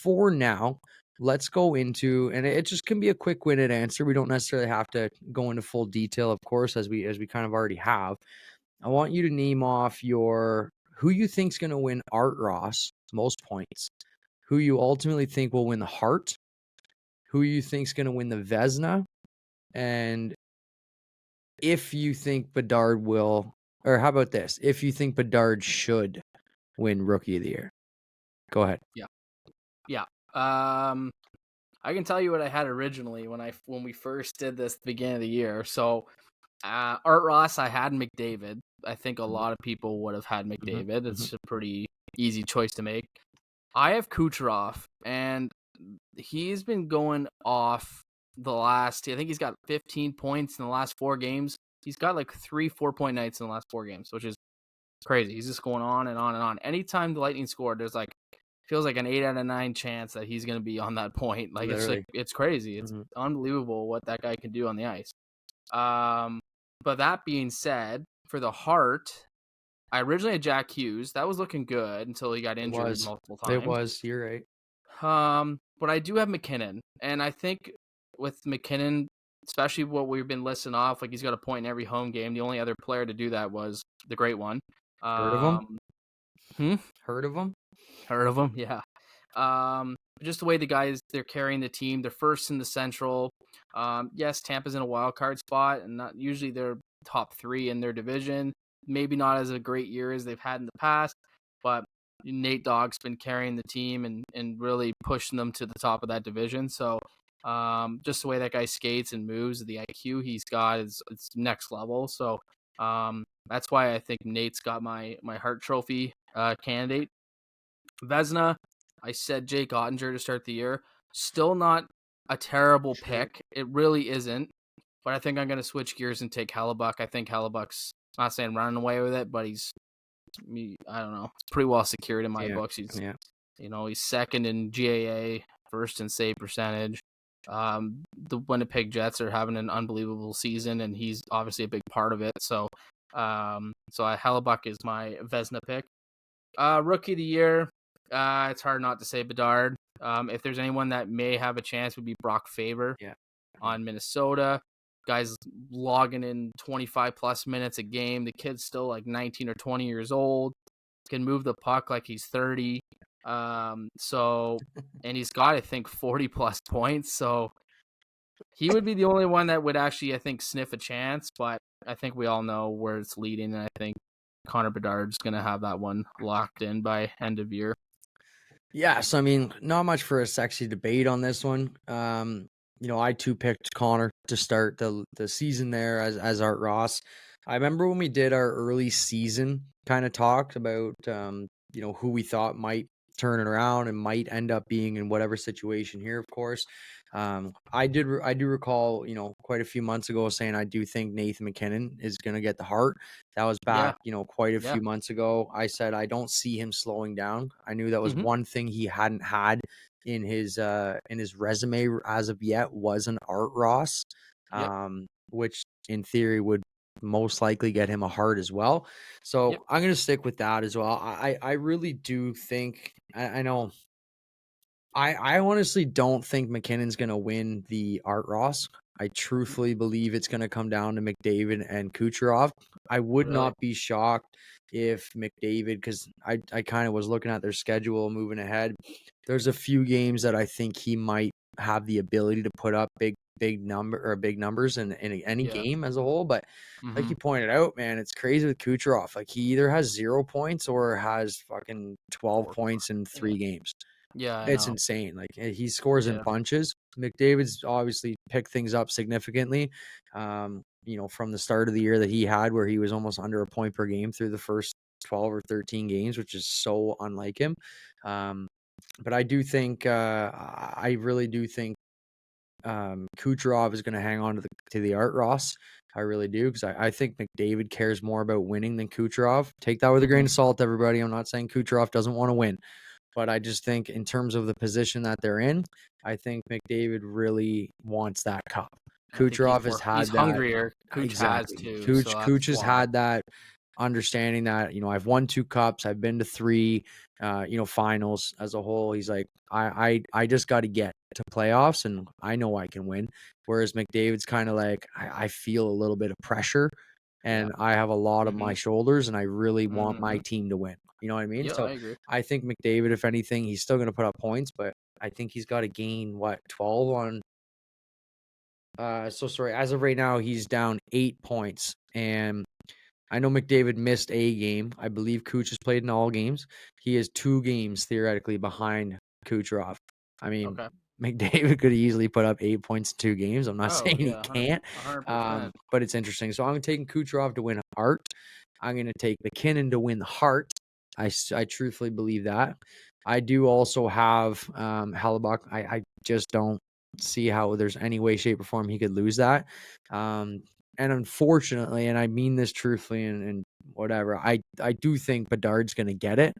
For now, let's go into, and it just can be a quick-witted answer. We don't necessarily have to go into full detail, of course, as we kind of already have. I want you to name off who you think's going to win Art Ross most points, who you ultimately think will win the Hart, who you think's going to win the Vezina, and if you think Bedard will, or how about this? If you think Bedard should win Rookie of the Year. Go ahead. Yeah. Yeah. I can tell you what I had originally when we first did this at the beginning of the year. So Art Ross, I had McDavid. I think a lot of people would have had McDavid. It's a pretty easy choice to make. I have Kucherov, and he's been going off the last. I think he's got 15 points in the last 4 games. He's got like 3 4-point nights in the last 4 games, which is crazy. He's just going on and on and on. Anytime the Lightning score, there's like feels like an 8 out of 9 chance that he's going to be on that point. Like Literally. it's crazy. It's unbelievable what that guy can do on the ice. But that being said, for the Hart, I originally had Jack Hughes. That was looking good until he got injured multiple times. It was. You're right. But I do have McKinnon, and I think with McKinnon, especially what we've been listing off, like he's got a point in every home game. The only other player to do that was the great one. Heard of him? Heard of him? Yeah. Just the way the guys, they're carrying the team. They're first in the Central. Yes, Tampa's in a wild card spot, and not usually they're top 3 in their division. Maybe not as a great year as they've had in the past, but Nate Dogg's been carrying the team and really pushing them to the top of that division. So just the way that guy skates and moves, the IQ he's got is it's next level. So that's why I think Nate's got my Hart Trophy candidate. Vezina, I said Jake Ottinger to start the year. Still not a terrible pick. It really isn't. But I think I'm going to switch gears and take Hellebuck. I think Hellebuck's, not saying running away with it, but he's pretty well secured in my books. He's second in GAA, first in save percentage. The Winnipeg Jets are having an unbelievable season, and he's obviously a big part of it. So Hellebuck is my Vezina pick. Rookie of the year, it's hard not to say Bedard. If there's anyone that may have a chance, would be Brock Faber on Minnesota. Guys logging in 25 plus minutes a game. The kid's still like 19 or 20 years old. Can move the puck like he's 30. And he's got, I think, 40 plus points. So he would be the only one that would actually, I think, sniff a chance. But I think we all know where it's leading. And I think Connor Bedard's going to have that one locked in by end of year. Yes, I mean, not much for a sexy debate on this one. I too picked Connor to start the season there as Art Ross. I remember when we did our early season kind of talk about who we thought might turn it around and might end up being in whatever situation here, of course. I do recall, quite a few months ago saying I do think Nathan McKinnon is going to get the Hart. That was back, quite a few months ago. I said I don't see him slowing down. I knew that was one thing he hadn't had in his resume as of yet was an Art Ross, which in theory would most likely get him a Hart as well. So I'm going to stick with that as well. I really do think I know. I honestly don't think McKinnon's going to win the Art Ross. I truthfully believe it's going to come down to McDavid and Kucherov. I would not be shocked if McDavid, because I kind of was looking at their schedule moving ahead. There's a few games that I think he might have the ability to put up big numbers in any game as a whole. But like you pointed out, man, it's crazy with Kucherov. Like he either has 0 points or has fucking 12 points in 3 games. Yeah, it's insane. Like he scores in bunches. McDavid's obviously picked things up significantly. From the start of the year that he had, where he was almost under a point per game through the first 12 or 13 games, which is so unlike him. But I do think, I really do think Kucherov is going to hang on to the Art Ross. I really do, because I think McDavid cares more about winning than Kucherov. Take that with a grain of salt, everybody. I'm not saying Kucherov doesn't want to win. But I just think in terms of the position that they're in, I think McDavid really wants that cup. Kucherov has had he's that. hungrier. Cooch has too. Cooch has had that understanding that, I've won 2 cups. I've been to 3, finals as a whole. He's like, I just got to get to playoffs and I know I can win. Whereas McDavid's kind of like, I feel a little bit of pressure Yeah. and I have a lot on my Mhm. shoulders, and I really want my Mhm. team to win. You know what I mean? Yeah, So I agree. I think McDavid, if anything, he's still going to put up points, but I think he's got to gain what 12 on. So sorry. As of right now, he's down 8 points, and I know McDavid missed a game. I believe Kuch has played in all games. He is 2 games theoretically behind Kucherov. I mean, Okay. McDavid could easily put up 8 points in 2 games. I'm not Oh saying he yeah, can't, 100%. but it's interesting. So I'm taking Kucherov to win Hart. I'm going to take McKinnon to win the Hart. I truthfully believe that. I do also have Hellebuck. I just don't see how there's any way, shape, or form he could lose that. And unfortunately, and I mean this truthfully and whatever, I do think Bedard's going to get it,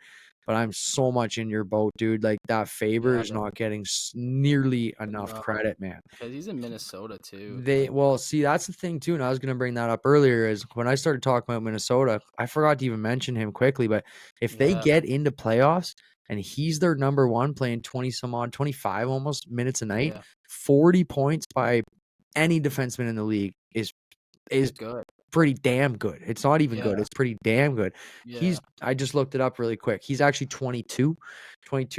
but I'm so much in your boat, dude. Like that Faber Yeah, is not getting nearly enough no, credit, man. because he's in Minnesota too. Well, see, that's the thing too, and I was going to bring that up earlier. Is when I started talking about Minnesota, I forgot to even mention him quickly. But if they Yeah, get into playoffs and he's their number one, playing 20 some odd, 25 almost minutes a night, yeah, 40 points by any defenseman in the league is it's good. pretty damn good. It's not even good. Yeah, It's pretty damn good. yeah. I just looked it up really quick. He's actually 22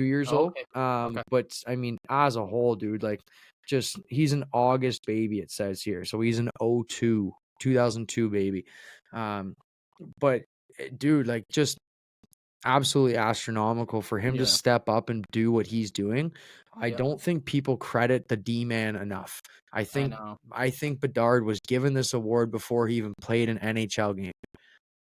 years Oh, old. okay, okay. But I mean, as a whole, dude, like just he's an August baby, it says here. So he's an 2002 baby. Um, but dude, like just absolutely astronomical for him to Yeah, step up and do what he's doing. I yeah. don't think people credit the D man enough. I I think know. I think Bedard was given this award before he even played an NHL game.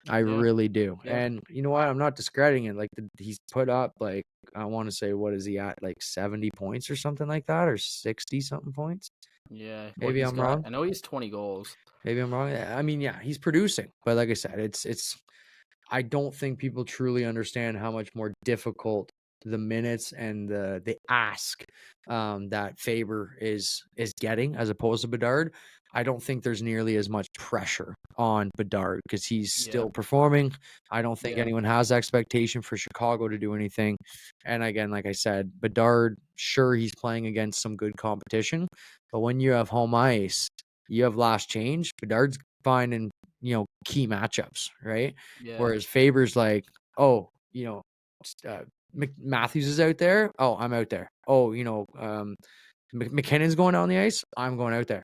I Yeah, really do. yeah. And you know what? I'm not discrediting it. Like he's put up like I want to say what is he at like 70 points or something like that or 60 something points. Yeah, well, Maybe he's I'm got. wrong. I know he's 20 goals. Maybe I'm wrong. I mean, yeah, he's producing. But like I said, it's I don't think people truly understand how much more difficult the minutes and the ask that Faber is getting as opposed to Bedard. I don't think there's nearly as much pressure on Bedard because he's Yeah, still performing. I don't think yeah, anyone has expectation for Chicago to do anything. And again, like I said, Bedard, sure, he's playing against some good competition, but when you have home ice, you have last change. Bedard's finding key matchups, right? yeah, Whereas Faber's like, oh, uh, Matthews is out there. Oh, I'm out there. Oh, McKinnon's going on the ice. I'm going out there.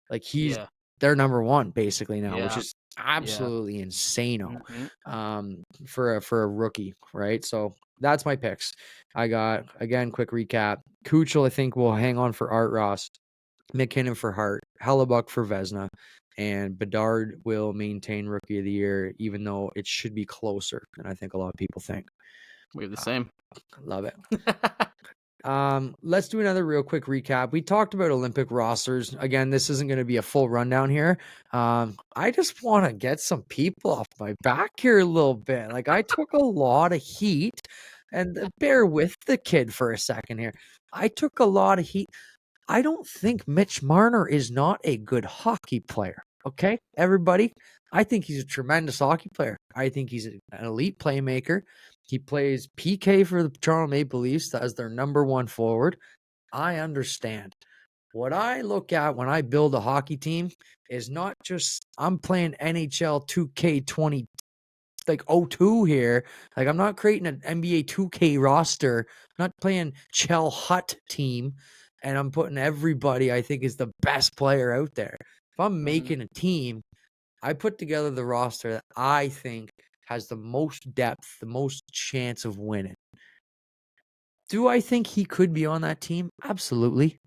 Like he's yeah, their number one basically now, which yeah, is yeah. absolutely insano Mhm. for a rookie, right? So that's my picks. I got again quick recap. Kuchel, I think will hang on for Art Ross. McKinnon for Hart, Hellebuck for Vesna, and Bedard will maintain Rookie of the Year, even though it should be closer than I think a lot of people think. We have the Uh, same. Love it. Let's do another real quick recap. We talked about Olympic rosters. Again, this isn't going to be a full rundown here. I just want to get some people off my back here a little bit. Like I took a lot of heat, and bear with the kid for a second here. I took a lot of heat. I don't think Mitch Marner is not a good hockey player. Okay, everybody. I think he's a tremendous hockey player. I think he's an elite playmaker. He plays PK for the Toronto Maple Leafs as their number one forward. I understand. What I look at when I build a hockey team is not just I'm playing NHL 2K20 like '02 here. Like I'm not creating an NBA 2K roster. I'm not playing Chell Hut team, and I'm putting everybody I think is the best player out there. If I'm Mhm. making a team, I put together the roster that I think has the most depth, the most chance of winning. Do I think he could be on that team? Absolutely.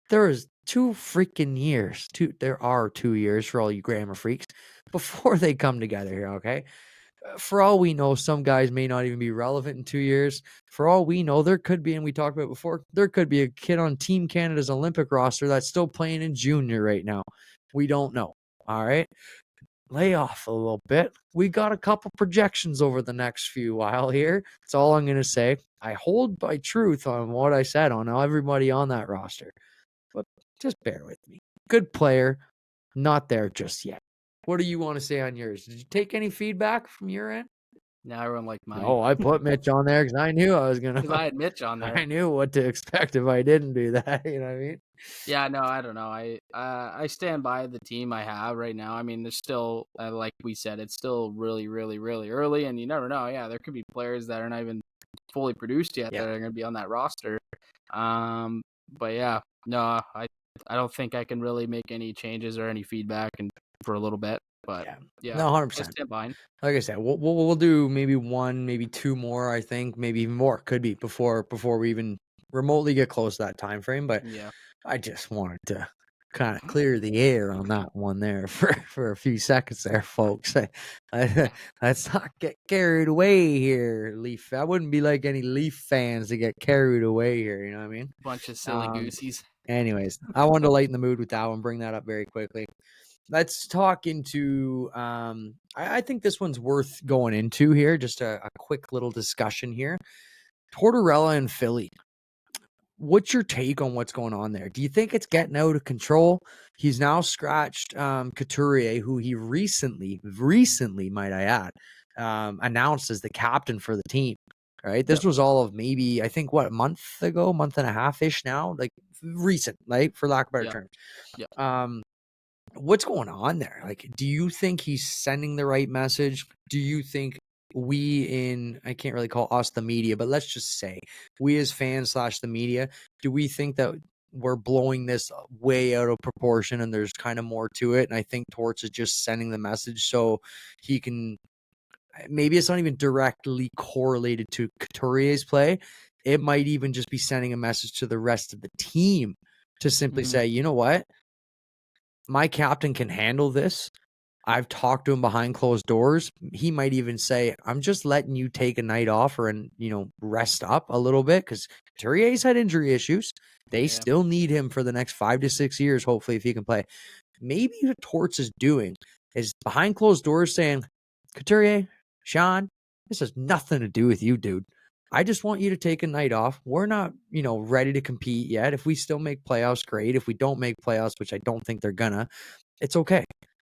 There is 2 freaking years. There are 2 years for all you grammar freaks before they come together here. Okay, for all we know, some guys may not even be relevant in 2 years. For all we know, there could be, and we talked about before, there could be a kid on Team Canada's Olympic roster that's still playing in junior right now. We don't know. All right. Lay off a little bit. We got a couple projections over the next few while here. That's all I'm going to say. I hold by truth on what I said on everybody on that roster. But just bear with me. Good player, not there just yet. What do you want to say on yours? Did you take any feedback from your end? Now everyone liked mine No, I put Mitch on there because I knew I was gonna. because I had Mitch on I there. knew what to expect if I didn't do that. You know what I mean? Yeah, no, I don't know. I stand by the team I have right now. I mean, there's still like we said, it's still really, really, really early, and you never know. Yeah, there could be players that are not even fully produced yet Yeah, that are going to be on that roster. Um, but yeah, no, I don't think I can really make any changes or any feedback and for a little bit. But yeah. yeah, No, I 100%. stand by. Like I said, we'll do maybe one, maybe two more. I think maybe even more could be before we even remotely get close to that time frame. But Yeah, I just wanted to kind of clear the air on that one there for a few seconds there, folks. Let's not get carried away here, Leaf. I wouldn't be like any Leaf fans to get carried away here. You know what I mean? bunch of silly Um. goosies. Anyways, I wanted to lighten the mood with that one. Bring that up very quickly. Let's talk into. I think this one's worth going into here. Just a quick little discussion here. Tortorella and Philly. What's your take on what's going on there? Do you think it's getting out of control? He's now scratched Couturier, who he recently, might I add, announced as the captain for the team. Right, this Yep. was all of maybe I think what, a month ago, month and a half ish now, like recent, like for lack of better Yep. terms. Yep. What's going on there? Like, do you think he's sending the right message? Do you think I can't really call us the media, but let's just say we as fans slash the media, do we think that we're blowing this way out of proportion and there's kind of more to it? And I think Torts is just sending the message so he can, maybe it's not even directly correlated to Couturier's play. It might even just be sending a message to the rest of the team to simply Mhm. say, you know what? My captain can handle this. I've talked to him behind closed doors. He might even say, I'm just letting you take a night off rest up a little bit because Couturier's had injury issues. They Yeah. still need him for the next 5 to 6 years, hopefully, if he can play. Maybe what Torts is doing is behind closed doors saying, Couturier, Sean, this has nothing to do with you, dude. I just want you to take a night off. We're not, ready to compete yet. If we still make playoffs, great. If we don't make playoffs, which I don't think they're gonna, it's okay.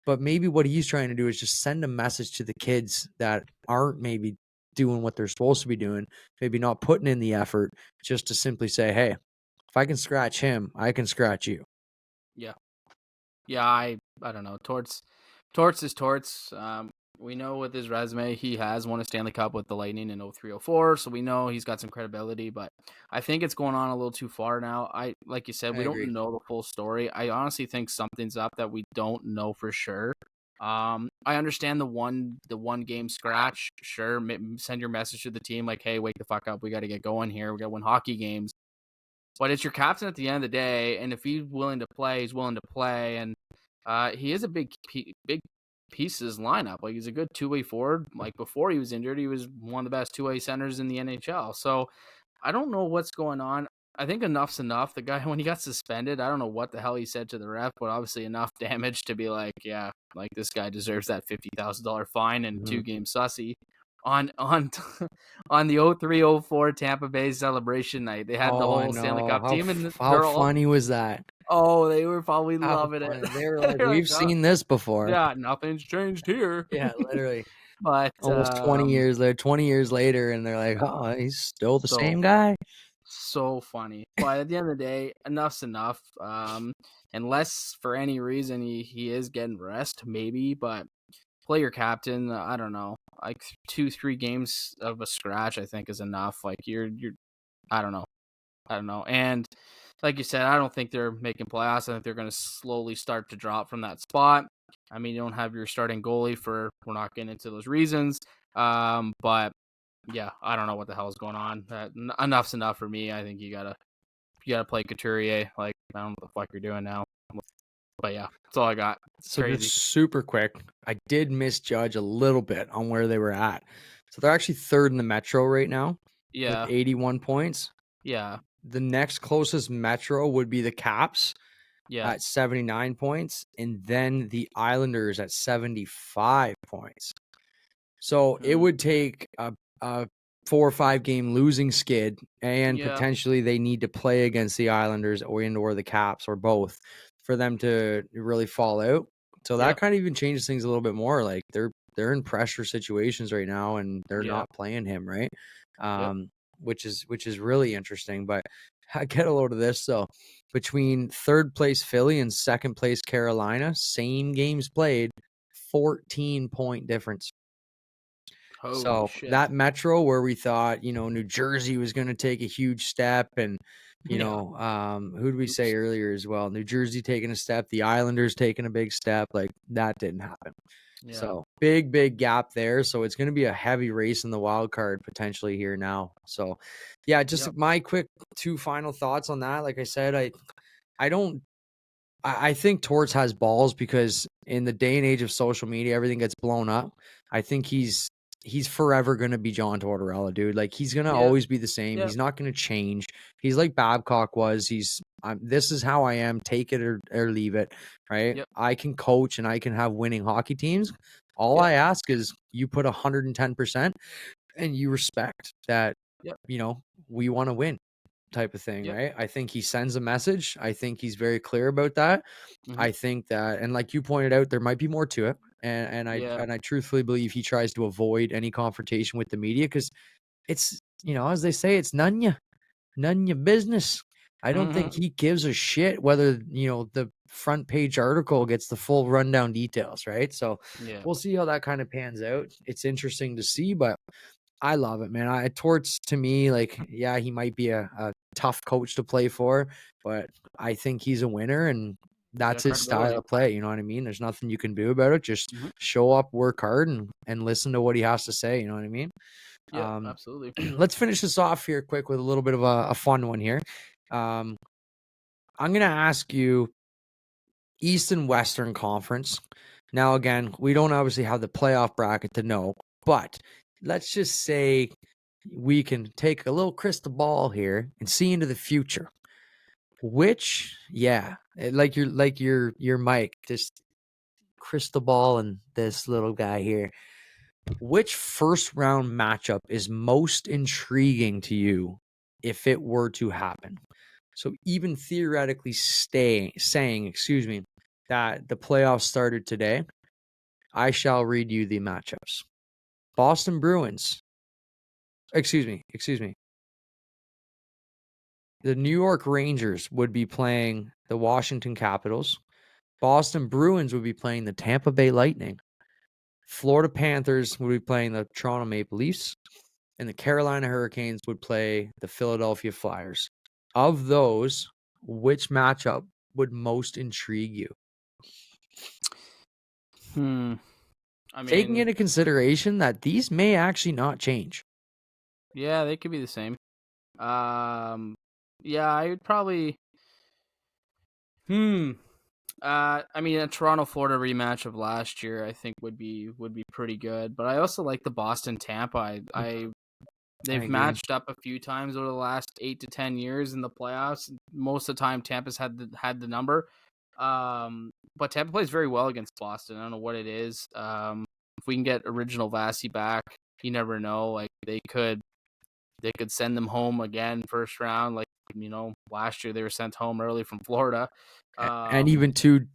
But maybe what he's trying to do is just send a message to the kids that aren't maybe doing what they're supposed to be doing, maybe not putting in the effort, just to simply say, hey, if I can scratch him, I can scratch you. Yeah. Yeah, I don't know. Torts is Torts. We know with his resume, he has won a Stanley Cup with the Lightning in 0304, so we know he's got some credibility, but I think it's going on a little too far now. Like you said, I we agree. don't know the full story. I honestly think something's up that we don't know for sure. I understand the one game scratch. Sure, send your message to the team like, "Hey, wake the fuck up. We got to get going here. We got to win hockey games." But it's your captain at the end of the day, and if he's willing to play, he's willing to play, and he is a big piece of his lineup. Like he's a good two-way forward. Like before he was injured, he was one of the best two-way centers in the NHL. So I don't know what's going on. I think enough's enough. The guy when he got suspended, I don't know what the hell he said to the ref, but obviously enough damage to be like, yeah, like this guy deserves that $50,000 fine and Mhm. 2 game sussy. On on the 0304 Tampa Bay celebration night, they had the Oh, I whole Stanley know. Cup team, and How they're all funny was that? they were probably How loving it. funny. They were like, They're like, we've oh, seen this before. yeah, nothing's changed here. Yeah, literally. But Almost 20 years later, and they're like, oh, he's still the so same guy. so funny. But at the end of the day, enough's enough. Unless for any reason he is getting rest, maybe. But play your captain. I don't know. Like 2-3 games of a scratch, I think is enough. Like you're. I don't know. I don't know. And like you said, I don't think they're making playoffs. I think they're going to slowly start to drop from that spot. I mean, you don't have your starting goalie for. We're not getting into those reasons. But yeah, I don't know what the hell is going on. Enough's enough for me. I think you gotta play Couturier. Like I don't know what the fuck you're doing now. But yeah, that's all I got. It's So just crazy. super quick, I did misjudge a little bit on where they were at. So they're actually third in the Metro right now with Yeah, 81 points. yeah, The next closest Metro would be the Caps yeah. at 79 points, and then the Islanders at 75 points. So it Hmm. would take a 4 or 5 game losing skid, and Yeah, potentially they need to play against the Islanders or the Caps or both for them to really fall out. So that yep, kind of even changes things a little bit more. Like they're in pressure situations right now, and they're yep, not playing him right, yep. which is really interesting. But get a load of this. So between third place Philly and second place Carolina, same games played, 14-point difference. Holy So shit. that Metro where we thought, New Jersey was going to take a huge step, and Yeah. who did we say Oops. earlier as well? New Jersey taking a step, the Islanders taking a big step, like that didn't happen. Yeah. So big gap there. So it's going to be a heavy race in the wild card potentially here now. So yeah, just Yep. my quick two final thoughts on that. Like I said, I don't I think Torts has balls because in the day and age of social media, everything gets blown up. I think he's forever gonna be John Tortorella, dude. Like he's gonna Yeah. always be the same. Yeah. He's not gonna change. He's like Babcock was. This is how I am. Take it or leave it. Right. Yep. I can coach and I can have winning hockey teams. All Yep. I ask is you put 110% and you respect that. Yep. You know we want to win type of thing, Yep. right? I think he sends a message. I think he's very clear about that. Hmm. I think that, and like you pointed out, there might be more to it. Yeah. And I truthfully believe he tries to avoid any confrontation with the media because it's, as they say, it's none your business. I don't think Hmm. he gives a shit whether, the front page article gets the full rundown details, right? So Yeah. we'll see how that kind of pans out. It's interesting to see, but I love it, man. Torts to me, like, yeah, he might be a tough coach to play for, but I think he's a winner and He's got that's his style credibility. of play. You know what I mean? There's nothing you can do about it. Just Hmm. show up, work hard, and listen to what he has to say. You know what I mean? Yep. Absolutely. Let's finish this off here quick with a little bit of a fun one here. Um, I'm gonna ask you East and Western Conference. Now, again, we don't obviously have the playoff bracket to know, but let's just say we can take a little crystal ball here and see into the future. Like your mic, just crystal ball and this little guy here. Which first round matchup is most intriguing to you if it were to happen? So even theoretically saying, that the playoffs started today, I shall read you the matchups. Boston Bruins. Excuse me. The New York Rangers would be playing the Washington Capitals. Boston Bruins would be playing the Tampa Bay Lightning. Florida Panthers would be playing the Toronto Maple Leafs. And the Carolina Hurricanes would play the Philadelphia Flyers. Of those, which matchup would most intrigue you? Hmm. I Taking mean, into consideration that these may actually not change. yeah, they could be the same. Um, yeah, I would probably. Hmm. I mean, a Toronto Florida rematch of last year, I think would be pretty good. But I also like the Boston Tampa. I They've agree. matched up a few times over the last 8 to 10 years in the playoffs. Most of the time, Tampa's had the number. But Tampa plays very well against Boston. I don't know what it is. If we can get original Vasi back, you never know. Like they could send them home again first round. Like last year they were sent home early from Florida. And Um, even to,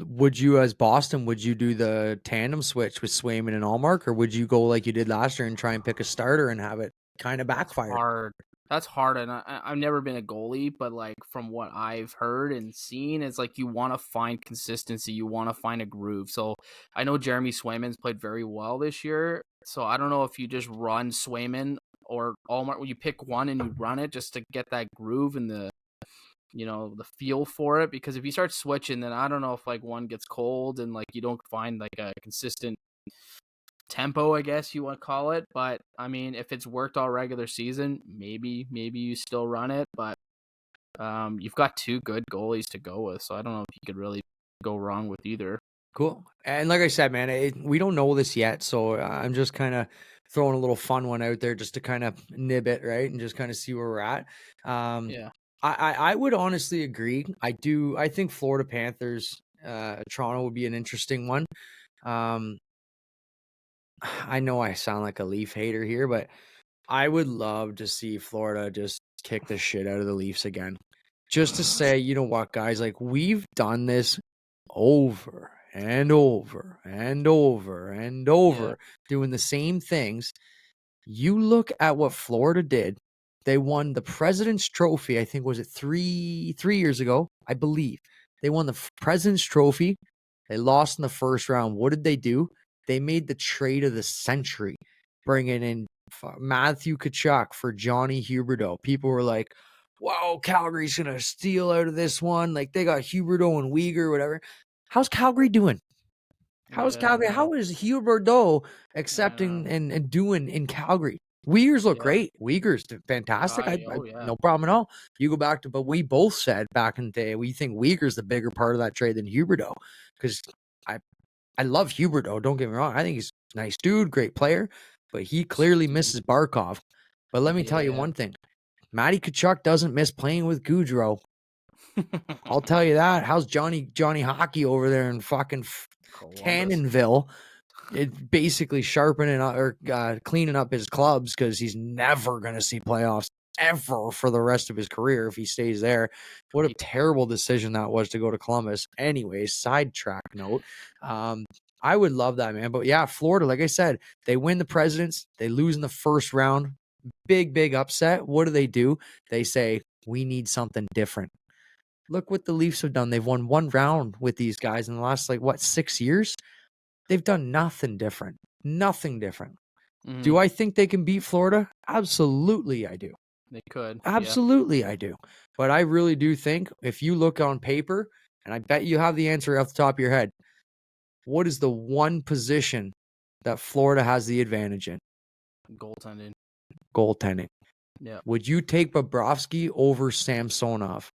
would you as Boston, would you do the tandem switch with Swayman and Allmark, or would you go like you did last year and try and pick a starter and have it kind of That's backfire? hard. That's hard, and I've never been a goalie, but like from what I've heard and seen, it's like you want to find consistency, you want to find a groove. So I know Jeremy Swayman's played very well this year, so I don't know if you just run Swayman or Allmark, you pick one and you run it just to get that groove and the feel for it. Because if you start switching, then I don't know if like one gets cold and like you don't find like a consistent tempo, I guess you want to call it. But I mean, if it's worked all regular season, maybe you still run it. But you've got two good goalies to go with, so I don't know if you could really go wrong with either. Cool. And like I said, man, we don't know this yet, so I'm just kind of throwing a little fun one out there just to kind of nib it, right, and just kind of see where we're at. Um, Yeah, I would honestly agree. I do. I think Florida Panthers, Toronto would be an interesting one. Um, I know I sound like a Leaf hater here, but I would love to see Florida just kick the shit out of the Leafs again. Just to say, you know what, guys, like we've done this over and over and over and yeah, over, doing the same things. You look at what Florida did They won the President's Trophy. I think was it 3 years ago, I believe. They won the President's Trophy. They lost in the first round. What did they do? They made the trade of the century, bringing in Matthew Tkachuk for Johnny Huberdeau. People were like, "Wow, Calgary's gonna steal out of this one." Like they got Huberdeau and Uyghur, whatever. How's Calgary doing? How's Calgary? Yeah, How is Huberdeau yeah, accepting and doing in Calgary? Uyghurs look yeah. great. Uyghurs fantastic. I Oh yeah, no problem at all. You go back to, but we both said back in the day we think Uyghur's the bigger part of that trade than Huberdeau because I I love Huberdeau. Don't get me wrong. I think he's a nice dude, great player, but he clearly sweet dude. misses Barkov. But let me tell you Yeah. one thing: Matty Tkachuk doesn't miss playing with Goudreau. I'll tell you that. How's Johnny Hockey over there in fucking Columbus. Cannonville? It basically sharpening or cleaning up his clubs because he's never going to see playoffs ever for the rest of his career if he stays there. What a Yeah. terrible decision that was to go to Columbus. Anyways, sidetrack note. I would love that, man. But yeah, Florida, like I said, they win the Presidents, they lose in the first round. Big upset. What do? They say, we need something different. Look what the Leafs have done. They've won one round with these guys in the last, 6 years? They've done nothing different. Nothing different. Hmm. Do I think they can beat Florida? Absolutely, I do. They could. Yeah. Absolutely, I do. But I really do think if you look on paper, and I bet you have the answer off the top of your head, what is the one position that Florida has the advantage in? Goaltending. Goaltending. Yeah. Would you take Bobrovsky over Samsonov?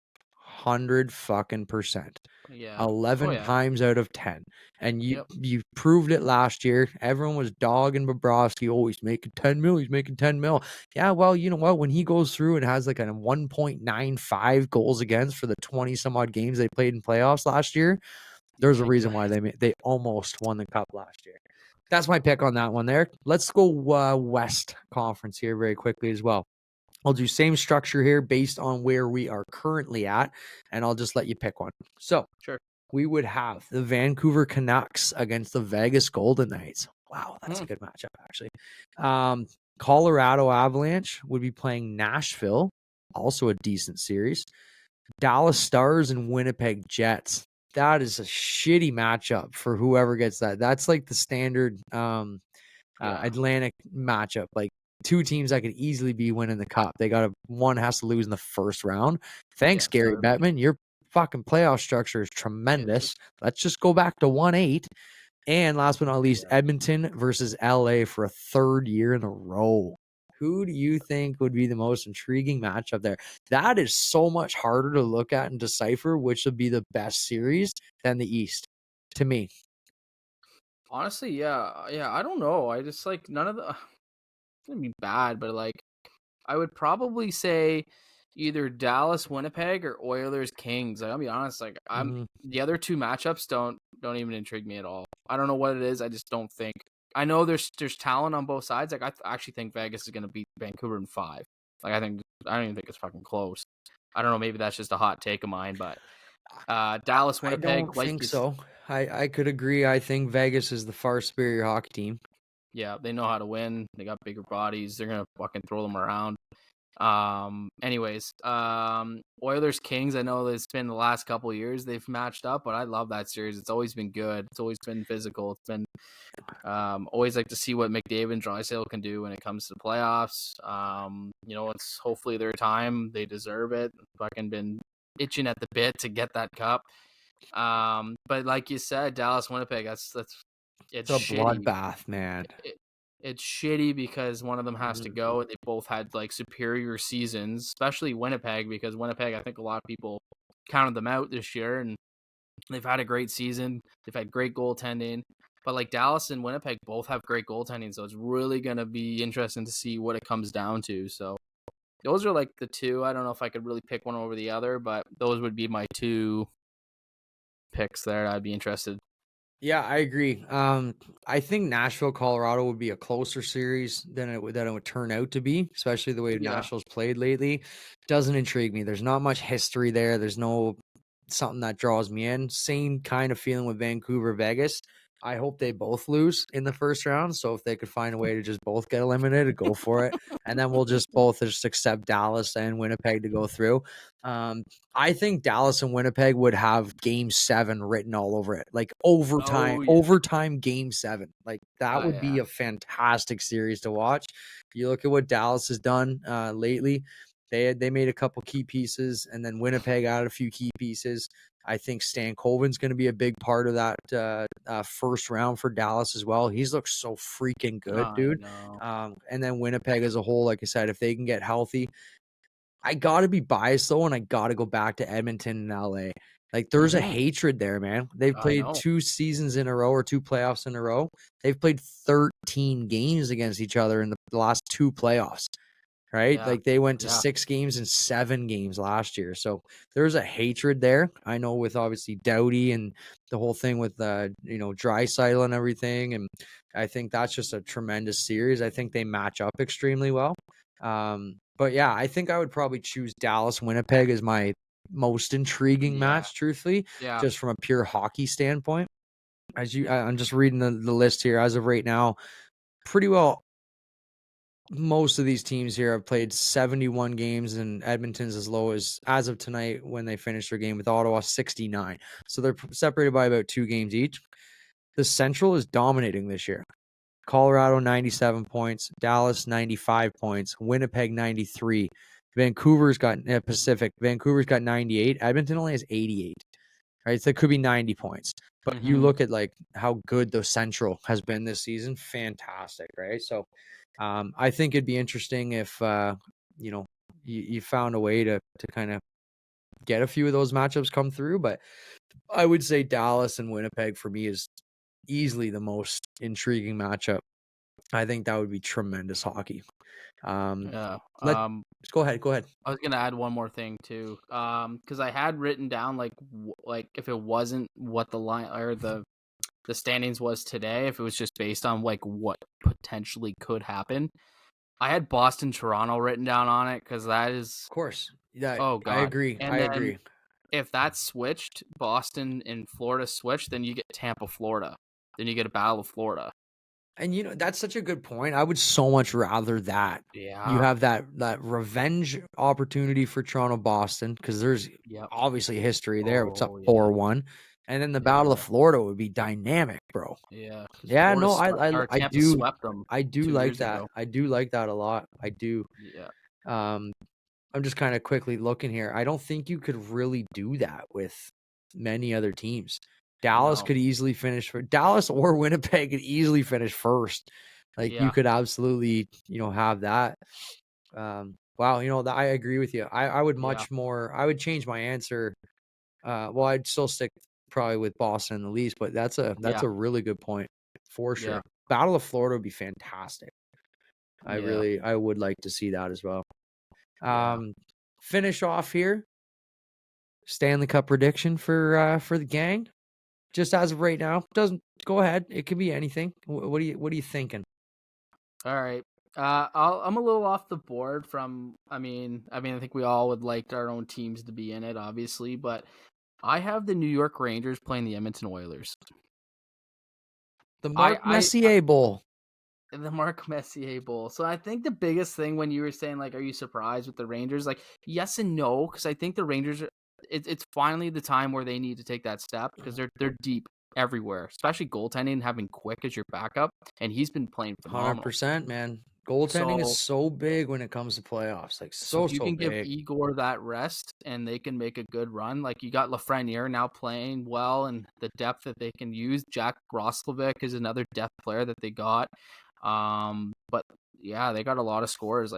100%. Yeah. Oh 11 yeah. times out of 10. And you Yep. you proved it last year. Everyone was dogging Bobrovsky. Oh, he's making 10 mil. He's making 10 mil. Yeah, well, you know what? When he goes through and has like a 1.95 goals against for the 20 some odd games they played in playoffs last year, there's a Big reason why plays. they almost won the cup last year. That's my pick on that one there. Let's go West Conference here very quickly as well. I'll do same structure here based on where we are currently at, and I'll just let you pick one. So Sure. we would have the Vancouver Canucks against the Vegas Golden Knights. Wow, that's Hmm. a good matchup, actually. Um, Colorado Avalanche would be playing Nashville, also a decent series. Dallas Stars and Winnipeg Jets. That is a shitty matchup for whoever gets that. That's like the standard Yeah. Atlantic matchup. Like two teams that could easily be winning the cup. One has to lose in the first round. Thanks, Yeah. Gary Certainly. Bettman. Your fucking playoff structure is It's tremendous. Let's just go back to 1-8. And last but not least, yeah. Edmonton versus LA for a third year in a row. Who do you think would be the most intriguing matchup there? That is so much harder to look at and decipher which would be the best series than the East, to me. Honestly, yeah. Yeah. I don't know. I just like none of the. It's gonna be bad, but like I would probably say either Dallas Winnipeg or Oilers Kings. Like, I'll be honest, like I'm Mhm. the other two matchups don't even intrigue me at all. I don't know what it is. I just don't think. I know there's talent on both sides. Like actually think Vegas is gonna beat Vancouver in 5. Like I don't even think it's fucking close. I don't know. Maybe that's just a hot take of mine, but Dallas I Winnipeg, don't like think you, so. I could agree. I think Vegas is the far superior hockey team. yeah, they know how to win. They got bigger bodies. They're gonna fucking throw them around. Anyways, Oilers Kings, I know it's been the last couple of years they've matched up, but I love that series. It's always been good. It's always been physical. It's been always like to see what McDavid and Drysdale can do when it comes to the playoffs. It's hopefully their time. They deserve it. Fucking been itching at the bit to get that cup. But like you said, Dallas Winnipeg, that's It's it's a shitty. bloodbath, man. It's shitty because one of them has to Mhm. go. They both had like superior seasons, especially Winnipeg, because Winnipeg, I think a lot of people counted them out this year, and they've had a great season. They've had great goaltending, but like Dallas and Winnipeg both have great goaltending, so it's really gonna be interesting to see what it comes down to. So those are like the two. I don't know if I could really pick one over the other, but those would be my two picks there. I'd be interested. Yeah, I agree. I think Nashville, Colorado would be a closer series than it would turn out to be, especially the way Yeah. Nashville's played lately. Doesn't intrigue me. There's not much history there. There's no something that draws me in. Same kind of feeling with Vancouver, Vegas. I hope they both lose in the first round. So if they could find a way to just both get eliminated, go for it. And then we'll just both just accept Dallas and Winnipeg to go through. Um, I think Dallas and Winnipeg would have game 7 written all over it. Like Oh yeah. overtime game 7. Like that Oh would be yeah. a fantastic series to watch. You look at what Dallas has done lately. They made a couple key pieces, and then Winnipeg added a few key pieces. I think Stan Colvin's going to be a big part of that first round for Dallas as well. He's looked so freaking good, I dude. know. And then Winnipeg as a whole, like I said, if they can get healthy, I got to be biased though, and I got to go back to Edmonton and LA. Like there's a Hmm. hatred there, man. They've I played know. 2 seasons in a row or 2 playoffs in a row. They've played 13 games against each other in the last 2 playoffs. Right? Yeah. Like they went to Yeah. 6 games and 7 games last year. So there's a hatred there. I know with obviously Doughty and the whole thing with Draisaitl and everything. And I think that's just a tremendous series. I think they match up extremely well. But yeah, I think I would probably choose Dallas Winnipeg as my most intriguing Yeah. match, truthfully, Yeah. just from a pure hockey standpoint. I'm just reading the list here as of right now. Pretty well most of these teams here have played 71 games, and Edmonton's as of tonight when they finished their game with Ottawa 69. So they're separated by about 2 games each. The Central is dominating this year. Colorado 97 points, Dallas 95 points, Winnipeg 93. Vancouver's got Pacific. Vancouver's got 98. Edmonton only has 88. Right, so it could be 90 points. But you Hmm. look at like how good the Central has been this season, fantastic, right? So I think it'd be interesting if you know you found a way to kind of get a few of those matchups come through. But I would say Dallas and Winnipeg for me is easily the most intriguing matchup. I think that would be tremendous hockey. Um, Yeah. let Go ahead. Go ahead. I was gonna add one more thing too, because I had written down like if it wasn't what the line or the standings was today, if it was just based on like what potentially could happen. I had Boston Toronto written down on it because that is, Of course. Yeah, oh I god. agree. I And then agree. if that's switched, Boston and Florida switched, then you get Tampa, Florida. Then you get a Battle of Florida. And that's such a good point. I would so much rather that you Yeah. have that revenge opportunity for Toronto Boston because there's Yep. obviously history there. It's up Oh yeah. 4-1, and then the Battle of Yeah. Florida would be dynamic, bro. Yeah. Because Yeah, Florida no, swept or I Tampa do swept them I do two like years that. ago. I do like that a lot. I do. Yeah. Um, I'm just kind of quickly looking here. I don't think you could really do that with many other teams. No. Dallas or Winnipeg could easily finish first. Like you Yeah. could absolutely, have that. Wow, I agree with you. I would Yeah. I would change my answer. Well, I'd still stick probably with Boston in the least, but that's Yeah. a really good point for Yeah. sure. Battle of Florida would be fantastic. Yeah. I would like to see that as well. Yeah. Um, finish off here. Stanley Cup prediction for the gang. Just as of right now, doesn't go ahead. It could be anything. What are you thinking? All right. I'm a little off the board from. I think we all would like our own teams to be in it, obviously, but I have the New York Rangers playing the Edmonton Oilers. The Mark I Messier Bowl. the Mark Messier Bowl. So I think the biggest thing when you were saying like, are you surprised with the Rangers? Like, yes and no, because I think the Rangers. It's finally the time where they need to take that step because they're deep everywhere, especially goaltending and having Quick as your backup, and he's been playing phenomenal. 100%, man. Goaltending is So so big when it comes to playoffs. Like So so if you so can give big. Igor that rest and they can make a good run, like you got Lafreniere now playing well and the depth that they can use. Jack Roslovic is another depth player that they got. But yeah, they got a lot of scores.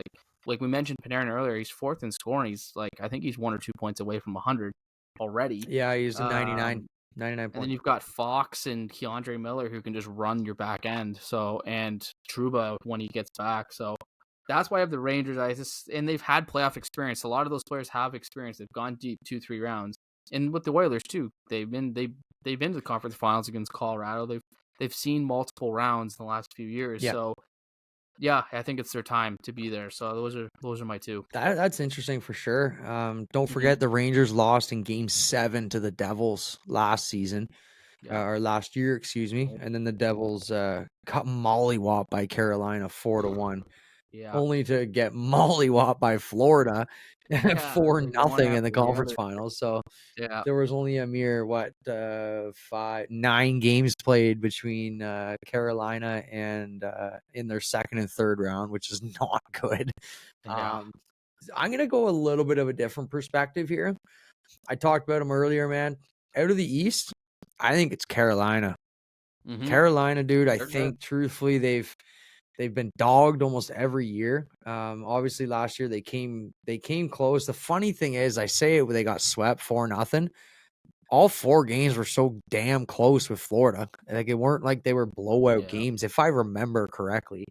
Like we mentioned Panarin earlier, he's fourth in scoring. He's like I think he's 1 or 2 points away from 100 already. Yeah, he's a Um, 99 and then point. you've got Fox and Keandre Miller who can just run your back end. So and Truba when he gets back. So that's why I have the Rangers. And they've had playoff experience. A lot of those players have experience. They've gone deep 2-3 rounds, and with the Oilers too. They've been to the conference finals against Colorado. They've seen multiple rounds in the last few years. Yeah. So yeah, I think it's their time to be there. So those are my two. That's interesting for sure. Don't Mm-hmm. forget the Rangers lost in game 7 to the Devils last season. Yeah. or last year, excuse me. And then the Devils got mollywopped by Carolina 4-1, Yeah. only to get mollywopped by Florida Yeah. for Like one nothing in the after the conference other. finals. So Yeah. there was only a mere 9 games played between Carolina and in their second and third round, which is not good. Yeah. I'm gonna go a little bit of a different perspective here. I talked about them earlier, man. Out of the East, I think it's Carolina. Mm-hmm. Carolina, dude. I They're think good. truthfully they've been dogged almost every year. Obviously last year they came close. The funny thing is, I say it, they got swept 4-0. All 4 games were so damn close with Florida. Like, it weren't like they were blowout Yeah. games, if I remember correctly.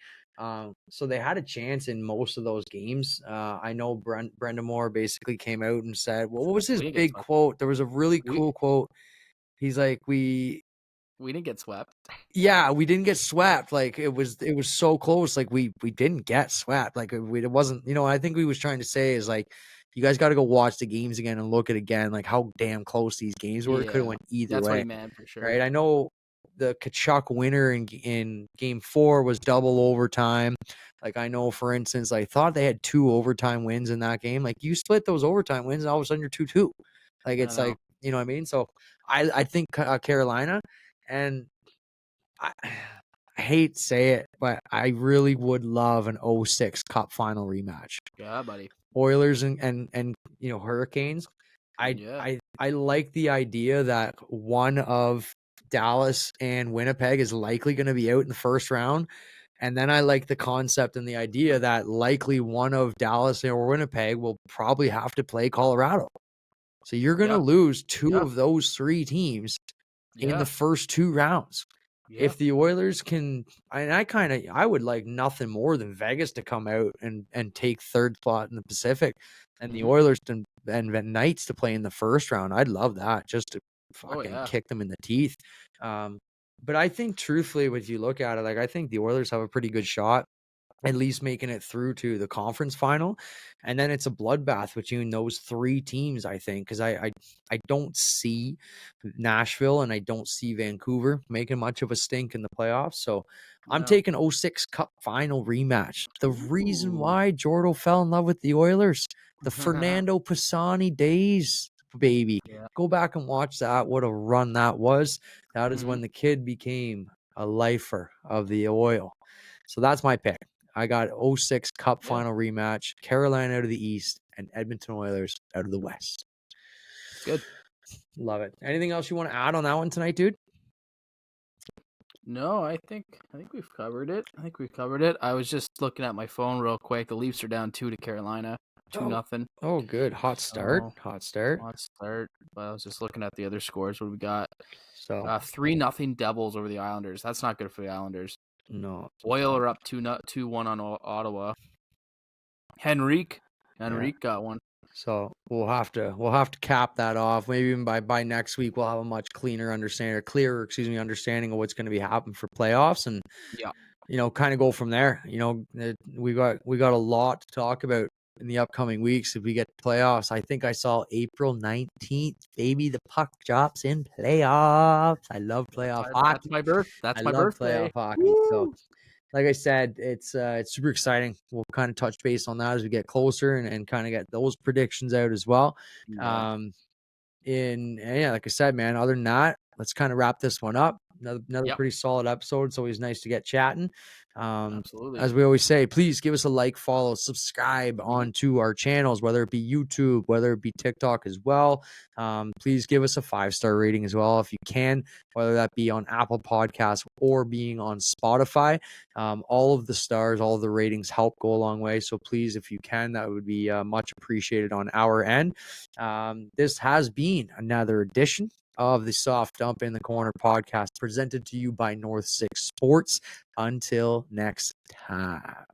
So they had a chance in most of those games. I know Brendan Moore basically came out and said, well, what was his We didn't get big swept. quote? There was a really We cool quote. He's like, we didn't get swept. yeah, we didn't get swept. Like, it was so close. Like, we didn't get swept. Like, it wasn't, I think we was trying to say is like, you guys got to go watch the games again and look at again, like how damn close these games were. It could have Yeah. went either That's what way, he meant for sure. right? I know the Kachuk winner in game 4 was double overtime. Like, I know, for instance, I thought they had 2 overtime wins in that game. Like, you split those overtime wins and all of a sudden you're 2-2. Like, I it's know. like, you know what I mean? So I think Carolina, and I, I hate to say it, but I really would love an '06 Cup final rematch. Yeah, buddy. Oilers and Hurricanes. I Yeah. I I like the idea that one of Dallas and Winnipeg is likely going to be out in the first round. And then I like the concept and the idea that likely one of Dallas or Winnipeg will probably have to play Colorado. So you're going to Yeah. lose 2 Yeah. of those 3 teams in the Yeah. first 2 rounds. Yeah. If the Oilers can, and I would like nothing more than Vegas to come out and take third spot in the Pacific, and the Mm-hmm. Oilers and the Knights to play in the first round. I'd love that, just to Oh fucking yeah. kick them in the teeth. But I think truthfully, if you look at it, like, I think the Oilers have a pretty good shot at least making it through to the conference final. And then it's a bloodbath between those 3 teams, I think, because I don't see Nashville and I don't see Vancouver making much of a stink in the playoffs. So I'm No. taking '06 Cup final rematch. The reason Ooh. why Jordo fell in love with the Oilers, the Fernando Pisani days, baby. Yeah. Go back and watch that. What a run that was. That is Mm-hmm. when the kid became a lifer of the Oil. So that's my pick. I got '06 Cup Yeah. final rematch, Carolina out of the East and Edmonton Oilers out of the West. It's good. Love it. Anything else you want to add on that one tonight, dude? No, I think we've covered it. I think we've covered it. I was just looking at my phone real quick. The Leafs are down 2 to Carolina, 2-0. Oh, good. Hot start. So Hot start. let's start. But I was just looking at the other scores. What do we got? So 3-0 Devils over the Islanders. That's not good for the Islanders. no. Oil are up 2-1 on Ottawa. Henrique Yeah. got one. So we'll have to cap that off. Maybe even by next week we'll have a much clearer understanding of what's going to be happening for playoffs, and Yeah. kind of go from there. We got a lot to talk about in the upcoming weeks if we get to playoffs. I think I saw April 19th, baby. The puck drops in playoffs. I love playoff That's hockey. my birth. I That's my love birthday. playoff hockey. So, Woo! like I said, it's super exciting. We'll kind of touch base on that as we get closer and kind of get those predictions out as well. Yeah. Um, yeah, like I said, man, other than that, let's kind of wrap this one up. Another Yep. pretty solid episode. It's always nice to get chatting. Absolutely. As we always say, please give us a like, follow, subscribe Mhm. onto our channels, whether it be YouTube, whether it be TikTok as well. Please give us a 5-star rating as well if you can, whether that be on Apple Podcasts or being on Spotify. All of the stars, all of the ratings help go a long way. So please, if you can, that would be much appreciated on our end. This has been another edition of the Soft Dump in the Corner podcast presented to you by North 6 Sports. Until next time.